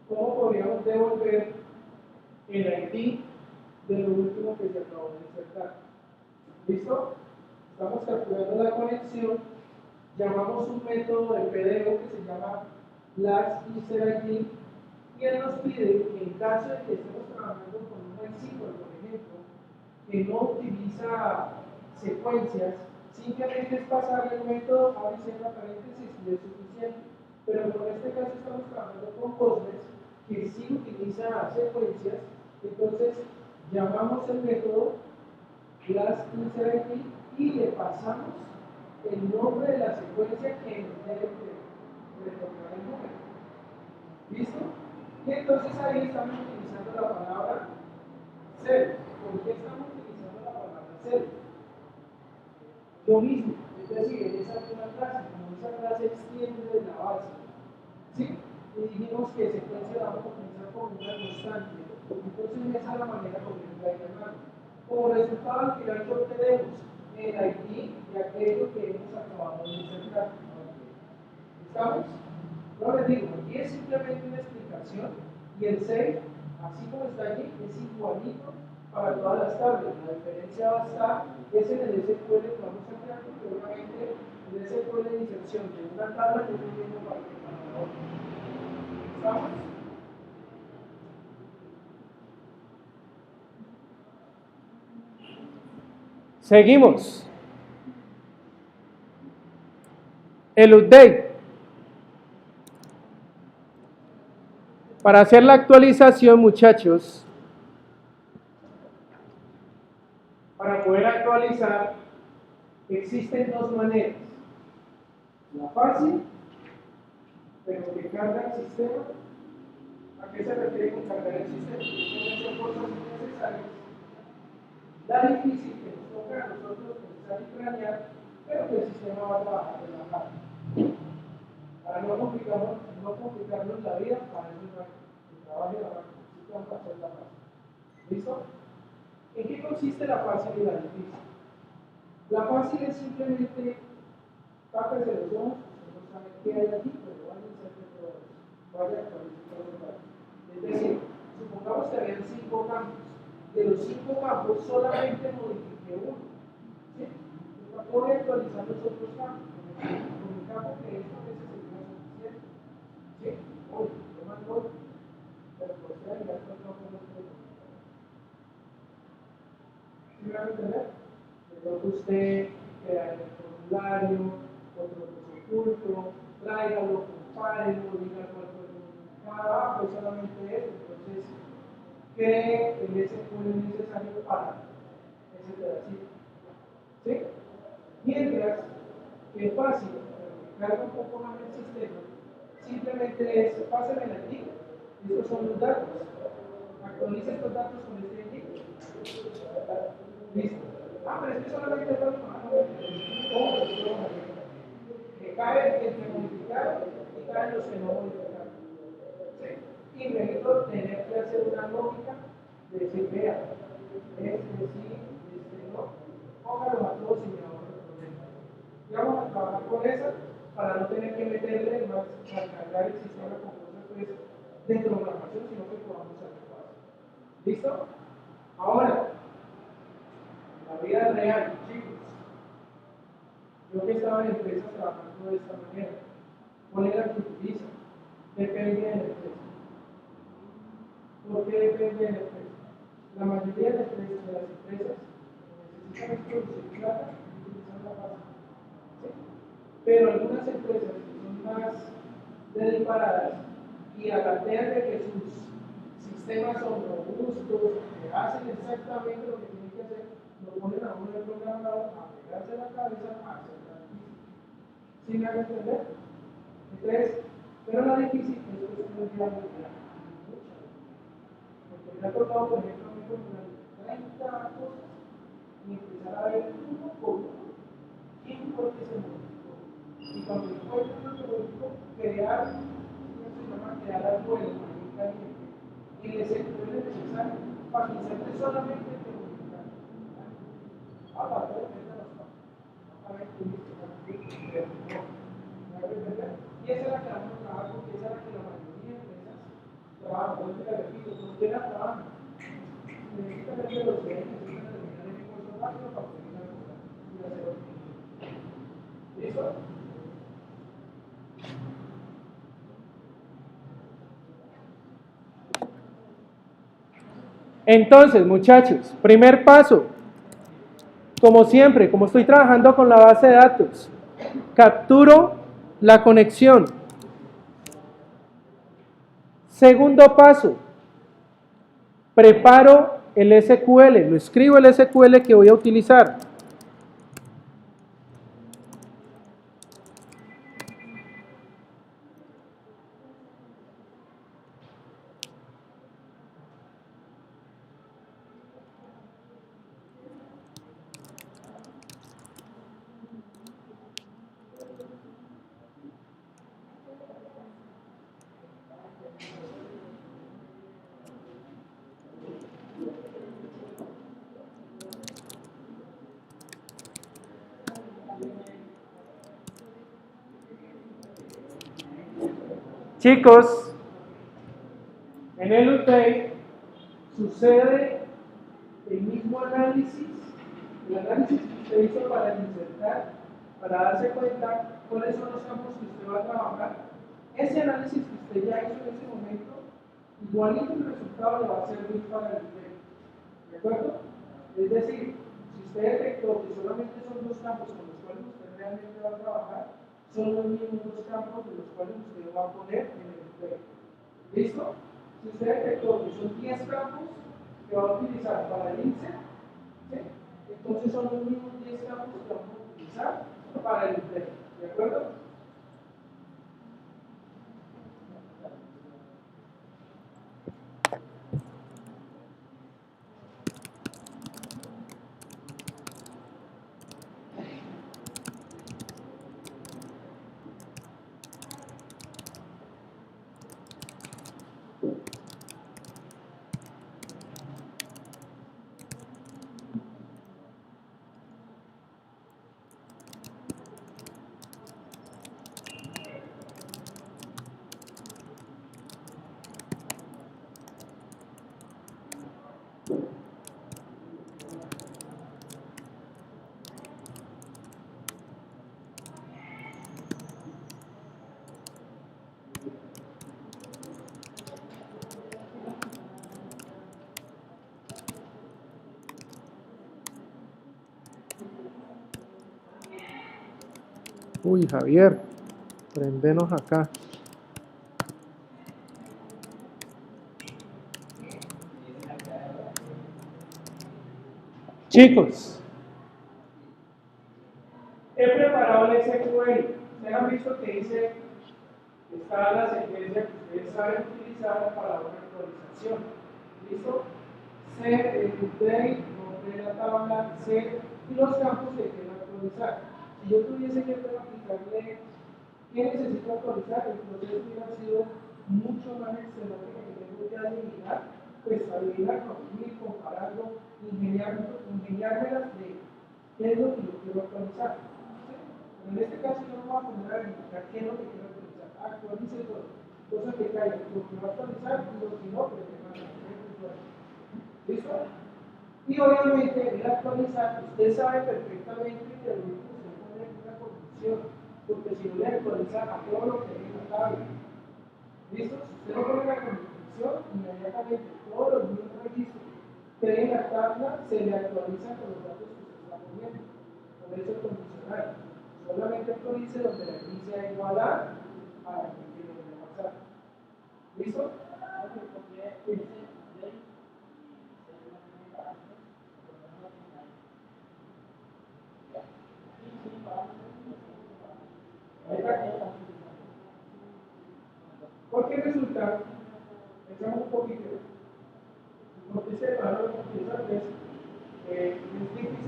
[SPEAKER 1] cómo podríamos devolver el ID de lo último que se acabó de insertar. ¿Listo? Estamos calculando la conexión, llamamos un método de PDO que se llama Last Insert ID y él nos pide que en caso de que estemos trabajando con un MySQL, por ejemplo, que no utiliza secuencias, simplemente es pasarle el método, abre y cierra paréntesis y es suficiente. Pero en este caso estamos trabajando con Postgres, que sí utiliza secuencias, entonces llamamos el método Last Insert ID y le pasamos el nombre de la secuencia que nos debe retornar el número. ¿Listo? Y entonces ahí estamos utilizando la palabra cell. ¿Por qué estamos utilizando la palabra cell? Lo mismo, es decir, en esa misma clase, como esa clase extiende de la base, ¿sí? Y dijimos que secuencia la vamos a utilizar como una constante. Entonces esa es la manera como yo la llamar. Como resultado al final que obtenemos el ID de aquello que hemos acabado de insertar. ¿Estamos? No les digo, aquí es simplemente una explicación y el save, así como está allí, es igualito para todas las tablas. La diferencia va a estar es en el SQL que vamos a crear, porque obviamente el SQL de inserción de una tabla es el mismo para la otra. ¿Estamos? Seguimos. El update. Para hacer la actualización, muchachos, para poder actualizar, existen dos maneras. La fácil, pero que carga el sistema. ¿A qué se refiere con cargar el sistema? Que son cosas necesarias. La difícil que nos toca a nosotros pensar y planear, pero que el sistema va a trabajar relajado. Para no complicarnos la vida, para eso no hay que trabaje la máquina. Así que vamos a hacer la fácil. ¿Listo? ¿En qué consiste la fácil y la difícil? La fácil es simplemente tápese los ojos, usted no sabe qué hay allí, pero vaya a hacer todo eso. Vaya a actualizar los datos. Es decir, supongamos que habían 5 campos. De los 5 campos solamente modifiqué uno. ¿Sí? No voy a actualizar los otros campos. Con el campo que esto a veces sería suficiente. ¿Sí? Hoy, yo mando, pero por ser ya no podemos tener. ¿Sí me van a entender? Entonces usted crea el formulario, otro oculto, tráigalo, compárelo, diga cuál fue el significado, pues solamente eso. Entonces, cree el SQL necesario para ese pedacito. ¿Sí? Mientras que fácil, pero que carga un poco más el sistema, simplemente es, pásame la ID, estos son los datos, actualiza estos datos con este ID. Listo. Pero es que solamente es que cae entre modificar y caen los que no modificaron. ¿Sí? Y necesito tener que hacer una lógica de decir, vea, sí, no, póngalo a todos y me ahorro el problema. Y vamos a trabajar con esa para no tener que meterle más a cargar el sistema con cosas pues, de programación, sino que podamos hacer fácil. ¿Listo? Ahora, la vida real, chicos. Yo que estaba en empresas trabajando de esta manera. ¿Cuál es la que utiliza? Depende de la empresa. ¿Por qué depende de la empresa? La mayoría de las empresas necesitan producir plata y utilizan la base. ¿Sí? Pero algunas empresas que son más dedicadas y a la de que sus sistemas son robustos, que hacen hacen exactamente lo que tienen que hacer, lo ponen a uno del programador a pegarse la cabeza a hacer la difícil. ¿Sí me hago entender? Entonces, pero la difícil es cuestión de habilidad. Porque me ha tocado, por ejemplo, a mí formular 30 cosas y empezar a ver uno por uno quién fue que se modificó. Y cuando encuentro uno que modificó, crear, ¿cómo se llama? Crear algo en el caliente. Y le sector es necesario para que se solamente te modificar. Para todo depende de los pasos. A ver, tú dices, y esa es la que vamos a trabajar porque esa es la que la mayoría de empresas trabajan. Por eso te repito, cuando la trabajan, necesitan ver que los ven, necesitan terminar el curso rápido para poder ir a hacer otro. ¿Listo? Entonces, muchachos, primer paso, como siempre, como estoy trabajando con la base de datos, capturo la conexión. Segundo paso, preparo el SQL, lo escribo el SQL que voy a utilizar. Chicos, en el UTEI sucede el mismo análisis, el análisis que usted hizo para insertar, para darse cuenta cuáles son los campos que usted va a trabajar. Ese análisis que usted ya hizo en ese momento, igualito el resultado le va a servir para el UTEI. ¿De acuerdo? Es decir, si usted detectó que solamente son dos campos con los cuales usted realmente va a trabajar, son los mismos dos campos de los cuales usted va a poner en el UTEI. ¿Listo? Si usted detectó que son 10 campos que va a utilizar para el INSEE, ¿sí? Entonces son los mismos 10 campos que vamos a utilizar para el UTEI. ¿De acuerdo? Uy, Javier, prendenos acá. Chicos, he preparado el SQL. Ustedes han visto que dice, está la secuencia que ustedes saben utilizar para una actualización. ¿Listo? Set, el update, nombre de la tabla, set y los campos que quiero actualizar. Si yo tuviese que aplicarle qué necesito actualizar, el proceso hubiera sido mucho más excelente que tengo que adivinar, pues adivinar, corregir, compararlo, ingeniármelas de qué es lo que yo quiero actualizar. ¿Sí? Pero en este caso yo no voy a poner a verificar qué es lo que quiero actualizar. Actualice todo. Cosa que caiga lo que va a actualizar y lo que no, pero que va a actualizar. ¿Listo? Y obviamente el actualizar, usted sabe perfectamente que el único se pone en una condición, porque si no le actualiza a todo lo que hay en la tabla. ¿Listo? Si usted no pone la condición, inmediatamente todos los mismos registros que hay en la tabla se le actualizan con los datos que usted está poniendo. Por eso el condicional. Solamente actualice donde la x sea igual a la que quiere pasar. ¿Listo?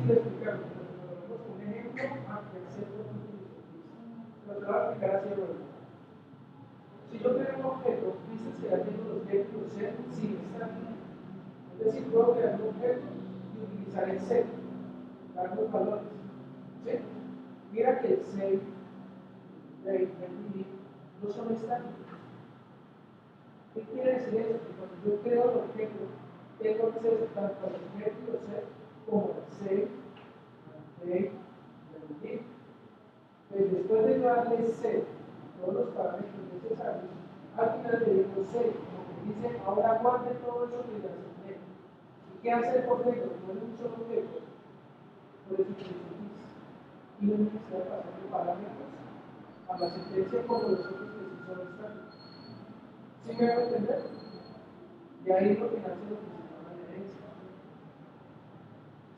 [SPEAKER 1] difícil de explicarlo, pero si lo vemos con un ejemplo, aunque sea lo que lo te voy a explicar así de nuevo. Si yo creo un objeto, dices que haciendo los objetos y los set sin estar aquí. Es decir, puedo crear un objeto y utilizar el set, dar los valores. ¿Sí? Mira que el set, el y no son estáticos. ¿Qué quiere decir eso? Que cuando yo creo el objeto, tengo acceso tanto al objeto y los set como al set, al y al y. Pues después de darle set todos los parámetros necesarios, al final le digo set, como que dice, ahora guarde todo eso que le asigné. ¿Y qué hace el objeto? No es un solo objeto, por eso que dice y no necesita pasar de parámetros a la sentencia como los otros que sí son estáticos. ¿Sí me van a entender? Y ahí es lo que nace lo que se llama la herencia.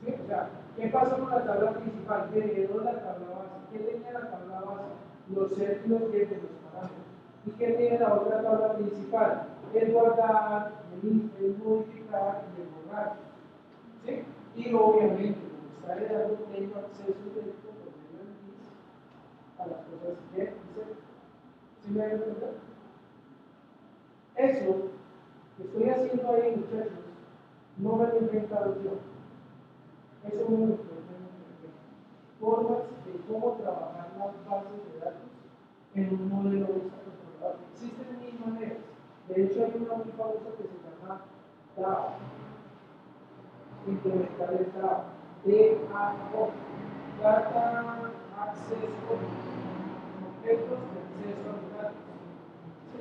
[SPEAKER 1] ¿Sí? O sea, ¿qué pasó con la tabla principal? ¿Qué heredó la tabla base? ¿Qué tenía la tabla base? Los set y los get de los parámetros. ¿Y qué tiene la otra tabla principal? El guardar, el modificar y el borrar. ¿Sí? Y obviamente, como está heredando, tengo acceso directo por medio del list a las cosas get y set. ¿Sí me van a entender? Eso que estoy haciendo ahí, muchachos, no me lo he inventado yo. Eso me lo formas de cómo trabajar las bases de datos en un modelo de controlador. Existen mil maneras. De hecho, hay una muy famosa que se llama DAO. Implementar el DAO. DAO. Data Access Objetos de acceso a los datos. ¿Sí?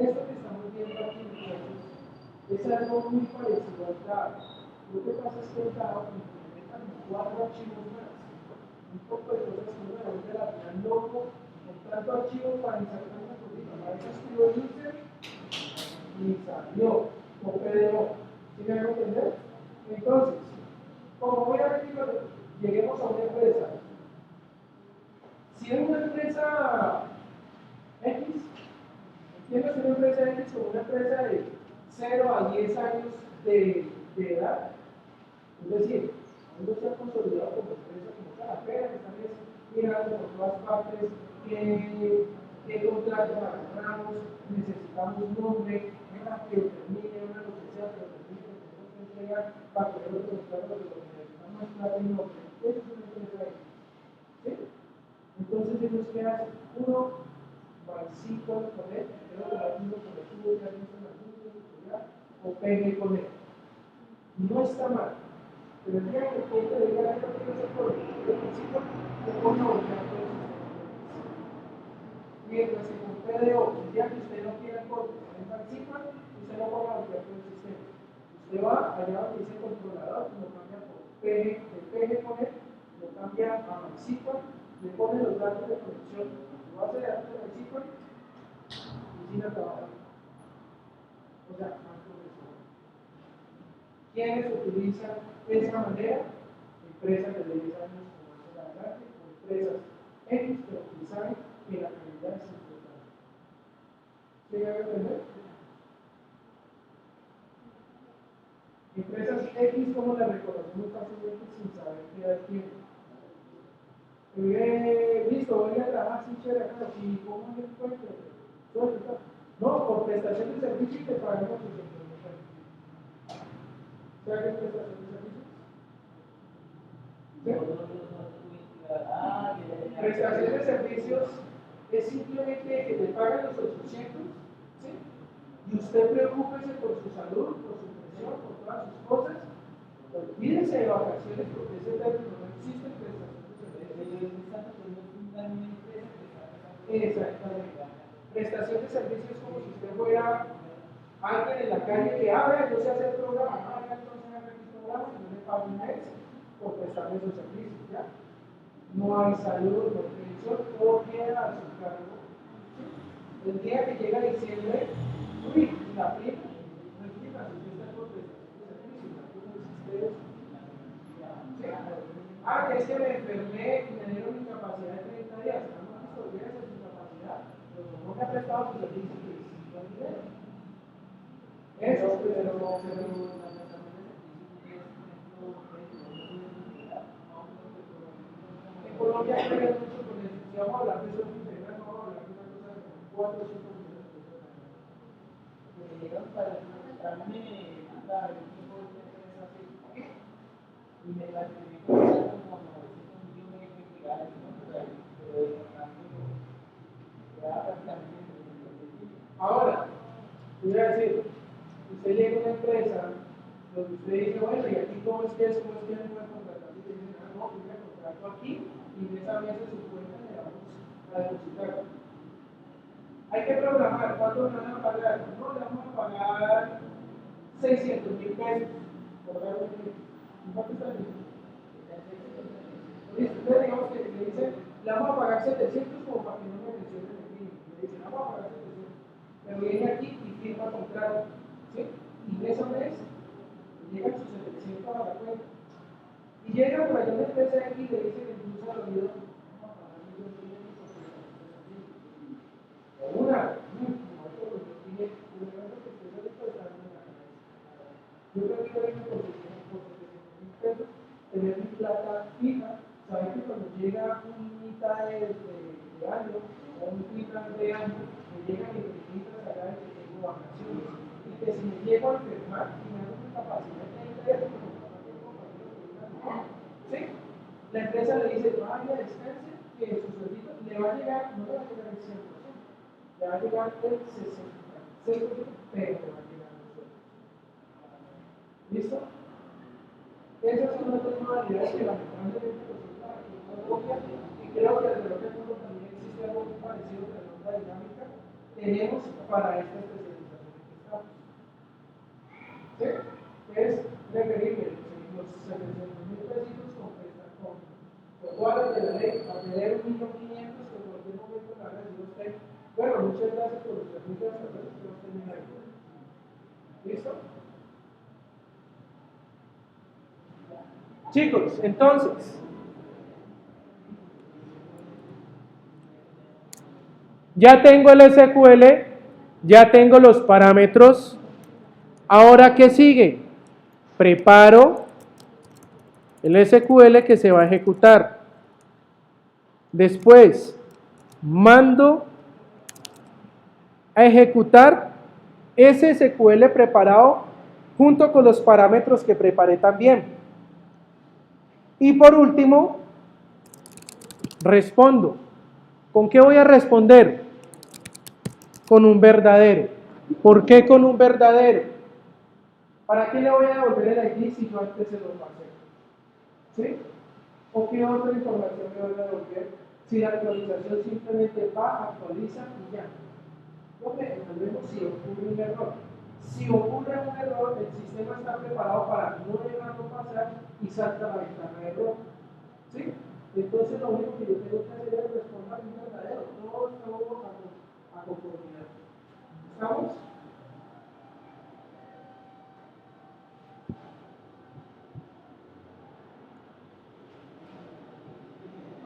[SPEAKER 1] Esto que estamos viendo aquí, muchachos, es algo muy parecido al DAO. Lo que pasa es que el DAO implementa 4 archivos más. Un poco de cosas que uno de la final loco, con tanto archivo para insertar una cosita. A veces escribo user y salió con PDO. ¿Sí me van a entender? Entonces, como voy a ver, lleguemos a una empresa. Si es una empresa X, entiendo si una empresa X como una empresa de 0 a 10 años de edad, es decir, aún no se ha consolidado como empresa como tal, apenas están mirando por todas partes qué contrato agarramos, necesitamos un nombre, que termine, una lo que sea, pero termine, que tenemos que entregar para poder demostrar lo que necesitamos más plata y nombre. Eso es una empresa X. ¿Sí? Entonces, ellos que hacen uno, MySQL con él, creo que la uno con el tubo, ya no están las o PG con él. No está mal. Pero el día que el cliente le diga, yo quiero hacer por el principio, le pone a voltear todo el sistema. Mientras que con PDO, el día que usted no quiera el código en MySQL, usted no pone a voltear todo el sistema. Usted va allá donde dice controlador, lo cambia por PG, de PG con él, lo cambia a MySQL, le pone los datos de conexión, lo hace de datos de MySQL y sin trabajar. O sea, más profesional. ¿Quiénes utilizan esa manera? Empresas de 10 años o más en adelante, o empresas X, pero que saben que la calidad es importante. ¿Sí me van a entender? Empresas X, ¿cómo la reconocemos fácilmente sin saber qué edad tiene? Listo, voy a trabajar sin chévere acá, ¿y cómo me encuentro? No, por prestación de servicio y te pagamos 800.000 pesos. ¿Sabes qué es prestación de servicios? ¿Sí? Prestación de servicios es simplemente que te pagan los 800, ¿sí? Y usted preocúpese por su salud, por su presión, por todas sus cosas. Olvídense de vacaciones porque ese término no existe en prestación de servicios. Exactamente. Prestación de servicios es como si usted fuera alguien en la calle que habla, yo sé hacer programa, entonces haga el programa y yo le pago un mes por prestarme esos servicios, ¿ya? No hay salud, no hay pensión, todo queda a su cargo. El día que llega diciembre, uy, la prima, no es prima, si usted está por prestación de servicios, aquí no existe eso. ¿Sí? Ah, que es que me enfermé y me dieron incapacidad de 30 días, no me olvides de su incapacidad, pero no me ha prestado su servicio, pues no hay dinero. Eso, pero no me agregues mucho con eso. Si vamos a hablar de eso, no vamos a hablar de una cosa de 4 o 5 millones de pesos. Me llegan para darme la y me la escribí como 900 millones de regalos, ahora, voy a decir, usted llega a una empresa donde usted dice, bueno, ¿y aquí cómo es que es? ¿Cómo es que me voy a contratar? Y te dicen, no, yo me contrato aquí y de esa mesa su cuenta le vamos a depositar. Hay que programar, ¿cuánto me van a pagar? No, le vamos a pagar 600.000 pesos por dar un ejemplo. ¿Cuánto está bien? Entonces, digamos que le dicen, le vamos a pagar 700 como para que no me mencionen el mínimo. Le dicen, vamos a pagar 700. Pero viene aquí y firma contrato. ¿Sí? Y mes a mes llegan sus 700 a la cuenta. Y llega por allá una empresa de aquí y le dice que incluso a la vida vamos a pagar 1.500.000 o una, yo creo que hay una posición por 700.000 pesos, tener mi plata fija, saber que cuando llega un mitad de año o un final de año, me llegan y me quitan sacar que tengo vacaciones. Y que si me llego a enfermar y me hago una capacidad de entrega, ¿sí? La empresa le dice, vaya, descanse, que su sueldito le va a llegar, no le va a llegar el 100%, le va a llegar el 60%, pero le va a llegar el sueldo. ¿Listo? Esas son las dos modalidades que lamentablemente nosotros aquí en Colombia, y creo que alrededor del mundo también existe algo muy parecido de la otra dinámica, tenemos para esta especialización que estamos. ¿Sí? Es preferible los 700.000 pesitos con cuadras de la ley a tener 1.500.000 que en cualquier momento le van a decir a usted, bueno, muchas gracias por los servicios hasta luego, que usted me ayuda. ¿Listo? Chicos, entonces, ya tengo el SQL, ya tengo los parámetros. Ahora, ¿qué sigue? Preparo el SQL que se va a ejecutar. Después, mando a ejecutar ese SQL preparado junto con los parámetros que preparé también. Y por último, respondo. ¿Con qué voy a responder? Con un verdadero. ¿Por qué con un verdadero? ¿Para qué le voy a devolver el ID si yo antes se lo pasé? ¿Sí? ¿O qué otra información me voy a devolver si la actualización simplemente va, actualiza y ya? Lo que entendemos si ocurre un error. Si ocurre un error, el sistema está preparado para no dejarlo pasar y salta la ventana de error. ¿Sí? Entonces lo único que yo tengo que hacer es responder un verdadero. Todo a conformidad. ¿Estamos?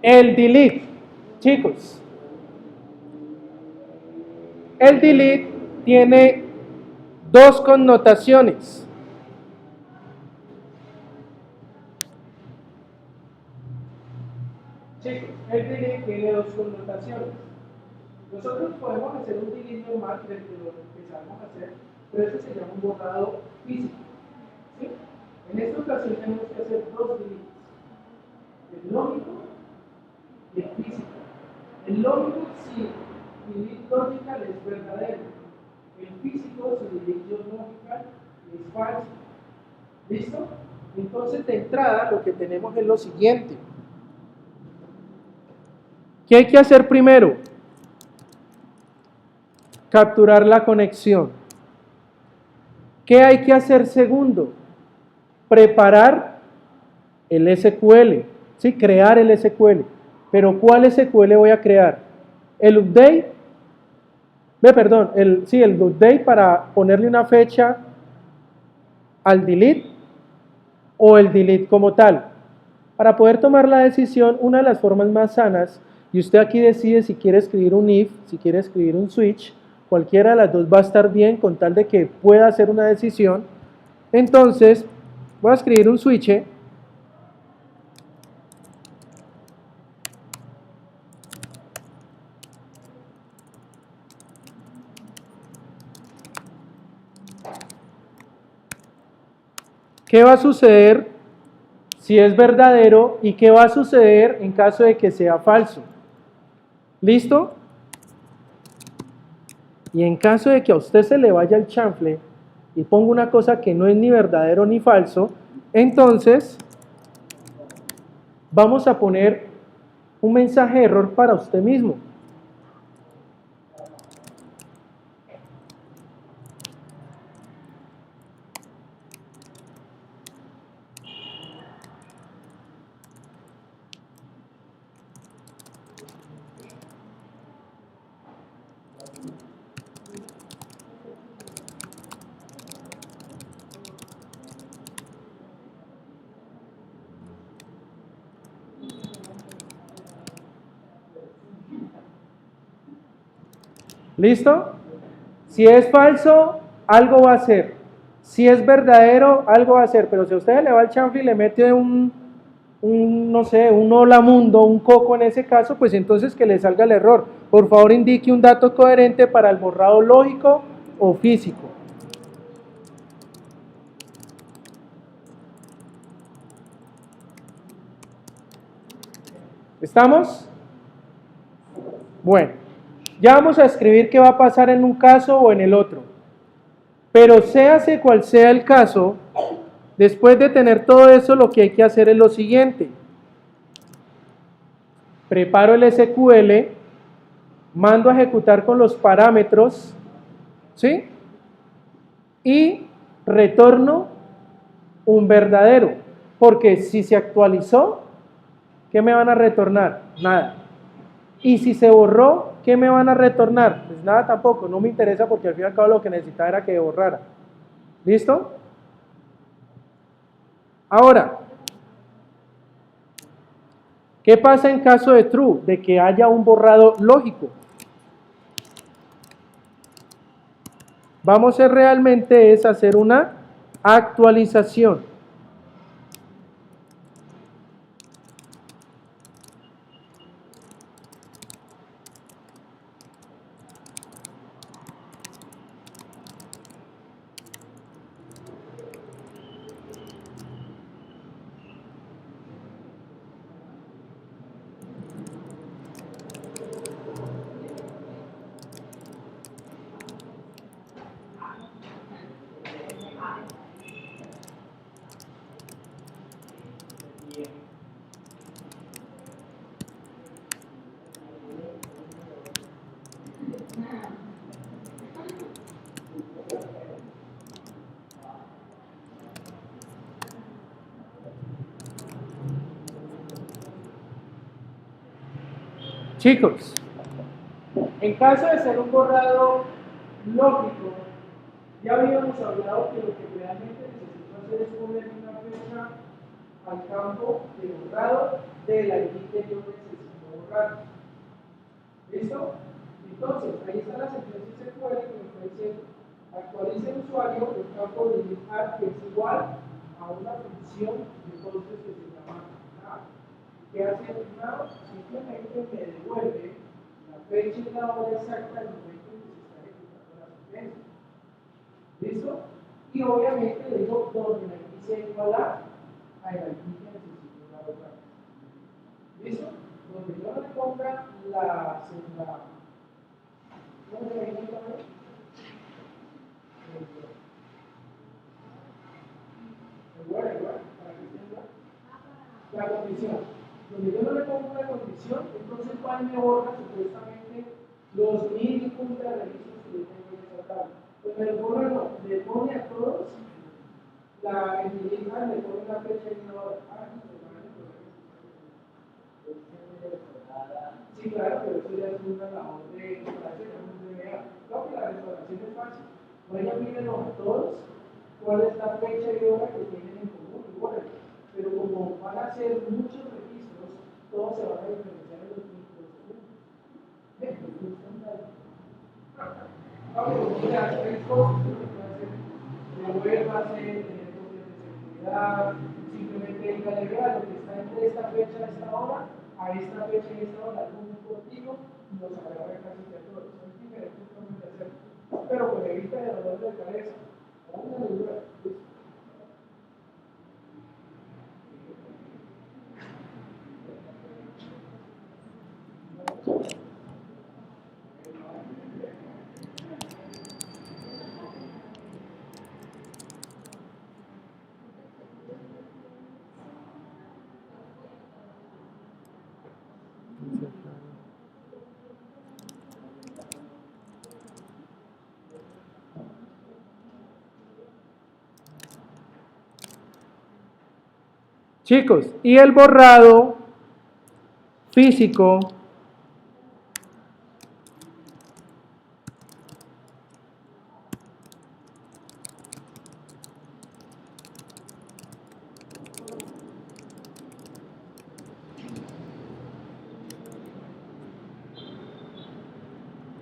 [SPEAKER 1] El delete, chicos. El delete tiene dos connotaciones. Chicos, el delete tiene dos connotaciones. Nosotros podemos hacer un delete normal desde lo que sabemos hacer, pero eso se llama un borrado físico. ¿Sí? En esta ocasión tenemos que hacer dos deletes. El lógico y el físico. El lógico, si delete logical es verdadero. El físico, si delete logical es falso. ¿Listo? Entonces, de entrada, lo que tenemos es lo siguiente. ¿Qué hay que hacer primero? Capturar la conexión. ¿Qué hay que hacer segundo? Preparar el SQL, ¿sí? Crear el SQL. Pero ¿cuál SQL voy a crear? El update, el update para ponerle una fecha al delete o el delete como tal. Para poder tomar la decisión, una de las formas más sanas, y usted aquí decide si quiere escribir un if, si quiere escribir un switch, cualquiera de las dos va a estar bien con tal de que pueda hacer una decisión. Entonces, voy a escribir un switch. ¿Qué va a suceder si es verdadero y qué va a suceder en caso de que sea falso? ¿Listo? Y en caso de que a usted se le vaya el chanfle y ponga una cosa que no es ni verdadero ni falso, entonces vamos a poner un mensaje de error para usted mismo. ¿Listo? Si es falso, algo va a ser. Si es verdadero, algo va a ser. Pero si a usted le va el chanfle y le mete no sé, un hola mundo, un coco en ese caso, pues entonces que le salga el error. Por favor, indique un dato coherente para el borrado lógico o físico. ¿Estamos? Bueno, ya vamos a escribir qué va a pasar en un caso o en el otro. Pero séase cual sea el caso, después de tener todo eso, lo que hay que hacer es lo siguiente. Preparo el SQL, mando a ejecutar con los parámetros, ¿sí? Y retorno un verdadero, porque si se actualizó, ¿qué me van a retornar? Nada. Y si se borró, ¿qué me van a retornar? Pues nada tampoco, no me interesa porque al fin y al cabo lo que necesitaba era que borrara. ¿Listo? Ahora, ¿qué pasa en caso de true? De que haya un borrado lógico. Vamos a hacer realmente es hacer una actualización. Chicos, en caso de ser un borrado lógico, ya habíamos hablado que lo que realmente necesito hacer es poner una fecha al campo de borrado del ID que yo necesito borrar. ¿Listo? Entonces, ahí está la sentencia SQL que me está diciendo: actualice el usuario el campo de init que es igual a una función de entonces que se llama now. ¿Qué hace el now? Simplemente me devuelve la fecha y la hora exacta del momento en que se está ejecutando la sentencia. ¿Listo? Y obviamente le digo donde la ID sea igual a el ID que necesito dar otra vez. ¿Listo? Donde yo no le ponga la ¿cómo se llama otra vez? Igual, para que entienda. La condición. Donde yo no le pongo una condición, entonces ¿cuál me borra supuestamente los 1000 puntos de registros que yo tengo en esa tabla? Pues me lo borra, no, le pone a todos la entidad, le pone la fecha y una hora. Sí, claro, pero eso ya es una labor de restauración, no se vea. Claro que la restauración es fácil. Vayan, mírenlo a todos, cuál es la fecha y hora que tienen en común, igual. Pero como van a ser muchos registros, todos se van a diferenciar en los microsegundos. Vamos a ver, hay cosas que se pueden hacer. Devuélvase, tener copias de seguridad, simplemente dígale, vea, lo que está entre esta fecha y esta hora, a esta fecha y esta hora, algún contigo, y los agarra casi que a todos. Son diferentes formas de hacerlo. Pero pues evita el dolor de cabeza. Una dura. Chicos, y el borrado físico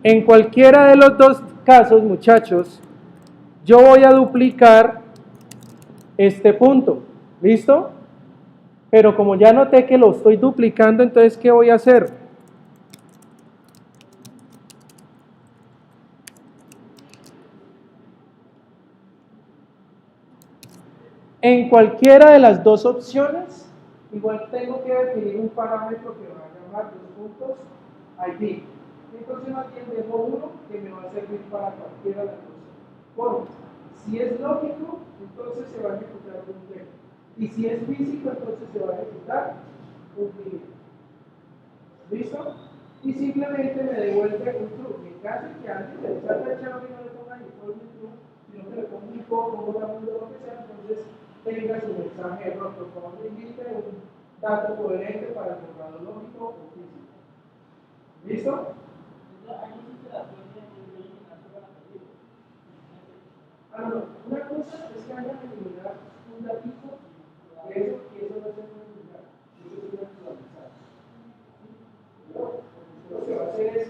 [SPEAKER 1] en cualquiera de los dos casos, muchachos, yo voy a duplicar este punto. ¿Listo? Pero como ya noté que lo estoy duplicando, entonces ¿qué voy a hacer? En cualquiera de las dos opciones, igual tengo que definir un parámetro que va a llamar dos puntos ID. Entonces aquí tengo uno que me va a servir para cualquiera de las dos formas. Si es lógico, entonces se va a ejecutar un test. Y si es físico, entonces se va a ejecutar un video. ¿Listo? Y simplemente me devuelve un true. En caso de que alguien le salga el chavo y no le ponga ni por un true, sino que le ponga un poco, un mundo, lo que sea, entonces tenga su mensaje error, por favor le indique un dato coherente para el borrador lógico o físico. ¿Listo? Ah, no, una cosa es que haya que eliminar un datito de eso y eso no se puede eliminar. Eso es una actualizar. Lo que va a hacer es,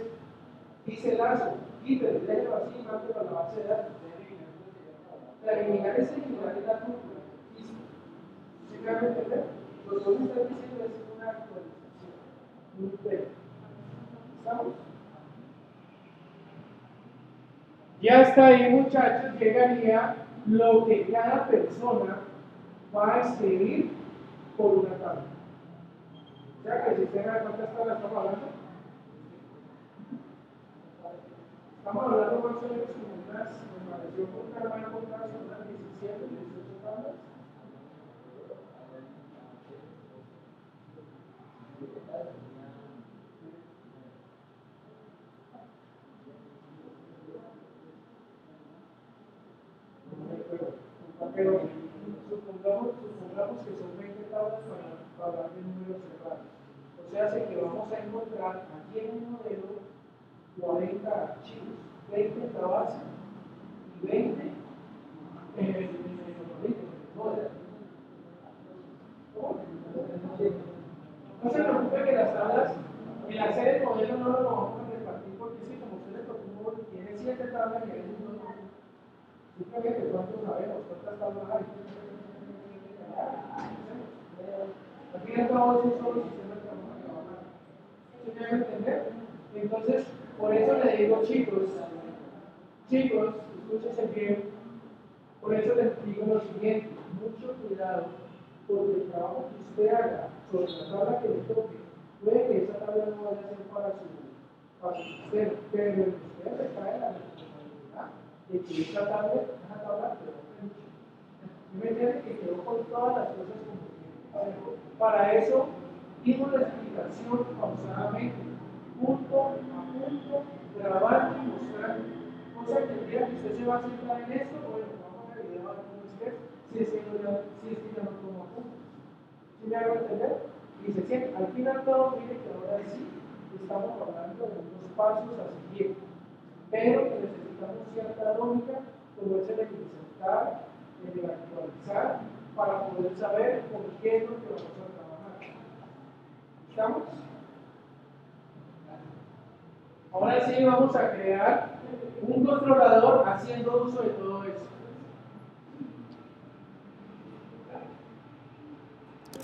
[SPEAKER 1] dice lazo, quítelo, déjelo así, mate para la base de datos. Para eliminar es eliminar el dato físico. ¿Sí me van a entender? Lo que vos estás diciendo es una actualización. Un test. ¿Estamos? Ya está ahí, muchachos, llegaría lo que cada persona va a escribir por una tabla. O sea que el sistema de cuántas tablas estamos hablando. Estamos hablando más o menos como unas, me pareció por cada unas 17, 18 tablas. Pero supongamos que son 20 tablas para hablar de números cerrados. O sea, que vamos a encontrar aquí en el modelo 40 archivos, 20 en la base y 20 en el modelo. No se preocupe que las tablas, en la serie de modelo no lo vamos a repartir porque es que como usted le tocó un modelo que tiene 7 tablas y a veces no, simplemente cuántos sabemos, cuántas tablas hay. Al fin y al cabo es un solo sistema de trabajo. ¿Sí me van a entender? Entonces, por eso le digo, chicos, escúchense bien, por eso les digo lo siguiente, mucho cuidado, porque el trabajo que usted haga sobre la tabla que le toque, puede que esa tabla no vaya a ser para su sistema, pero usted le cae la responsabilidad de que esa tabla me entiende que quedó con todas las cosas como tiene. Para eso, dimos la explicación pausadamente, punto a punto, grabando y mostrando. Cosa que el día que usted se va a centrar en esto, bueno, vamos a ver video cómo es, si es que ya no toma puntos. ¿Sí me hago entender? Y se siente, al final todo, mire que ahora sí estamos hablando de unos pasos a seguir, pero necesitamos cierta lógica, como es el de presentar, el de actualizar, para poder saber con qué es lo que vamos a trabajar. ¿Estamos? Ahora sí vamos a crear un controlador haciendo uso de todo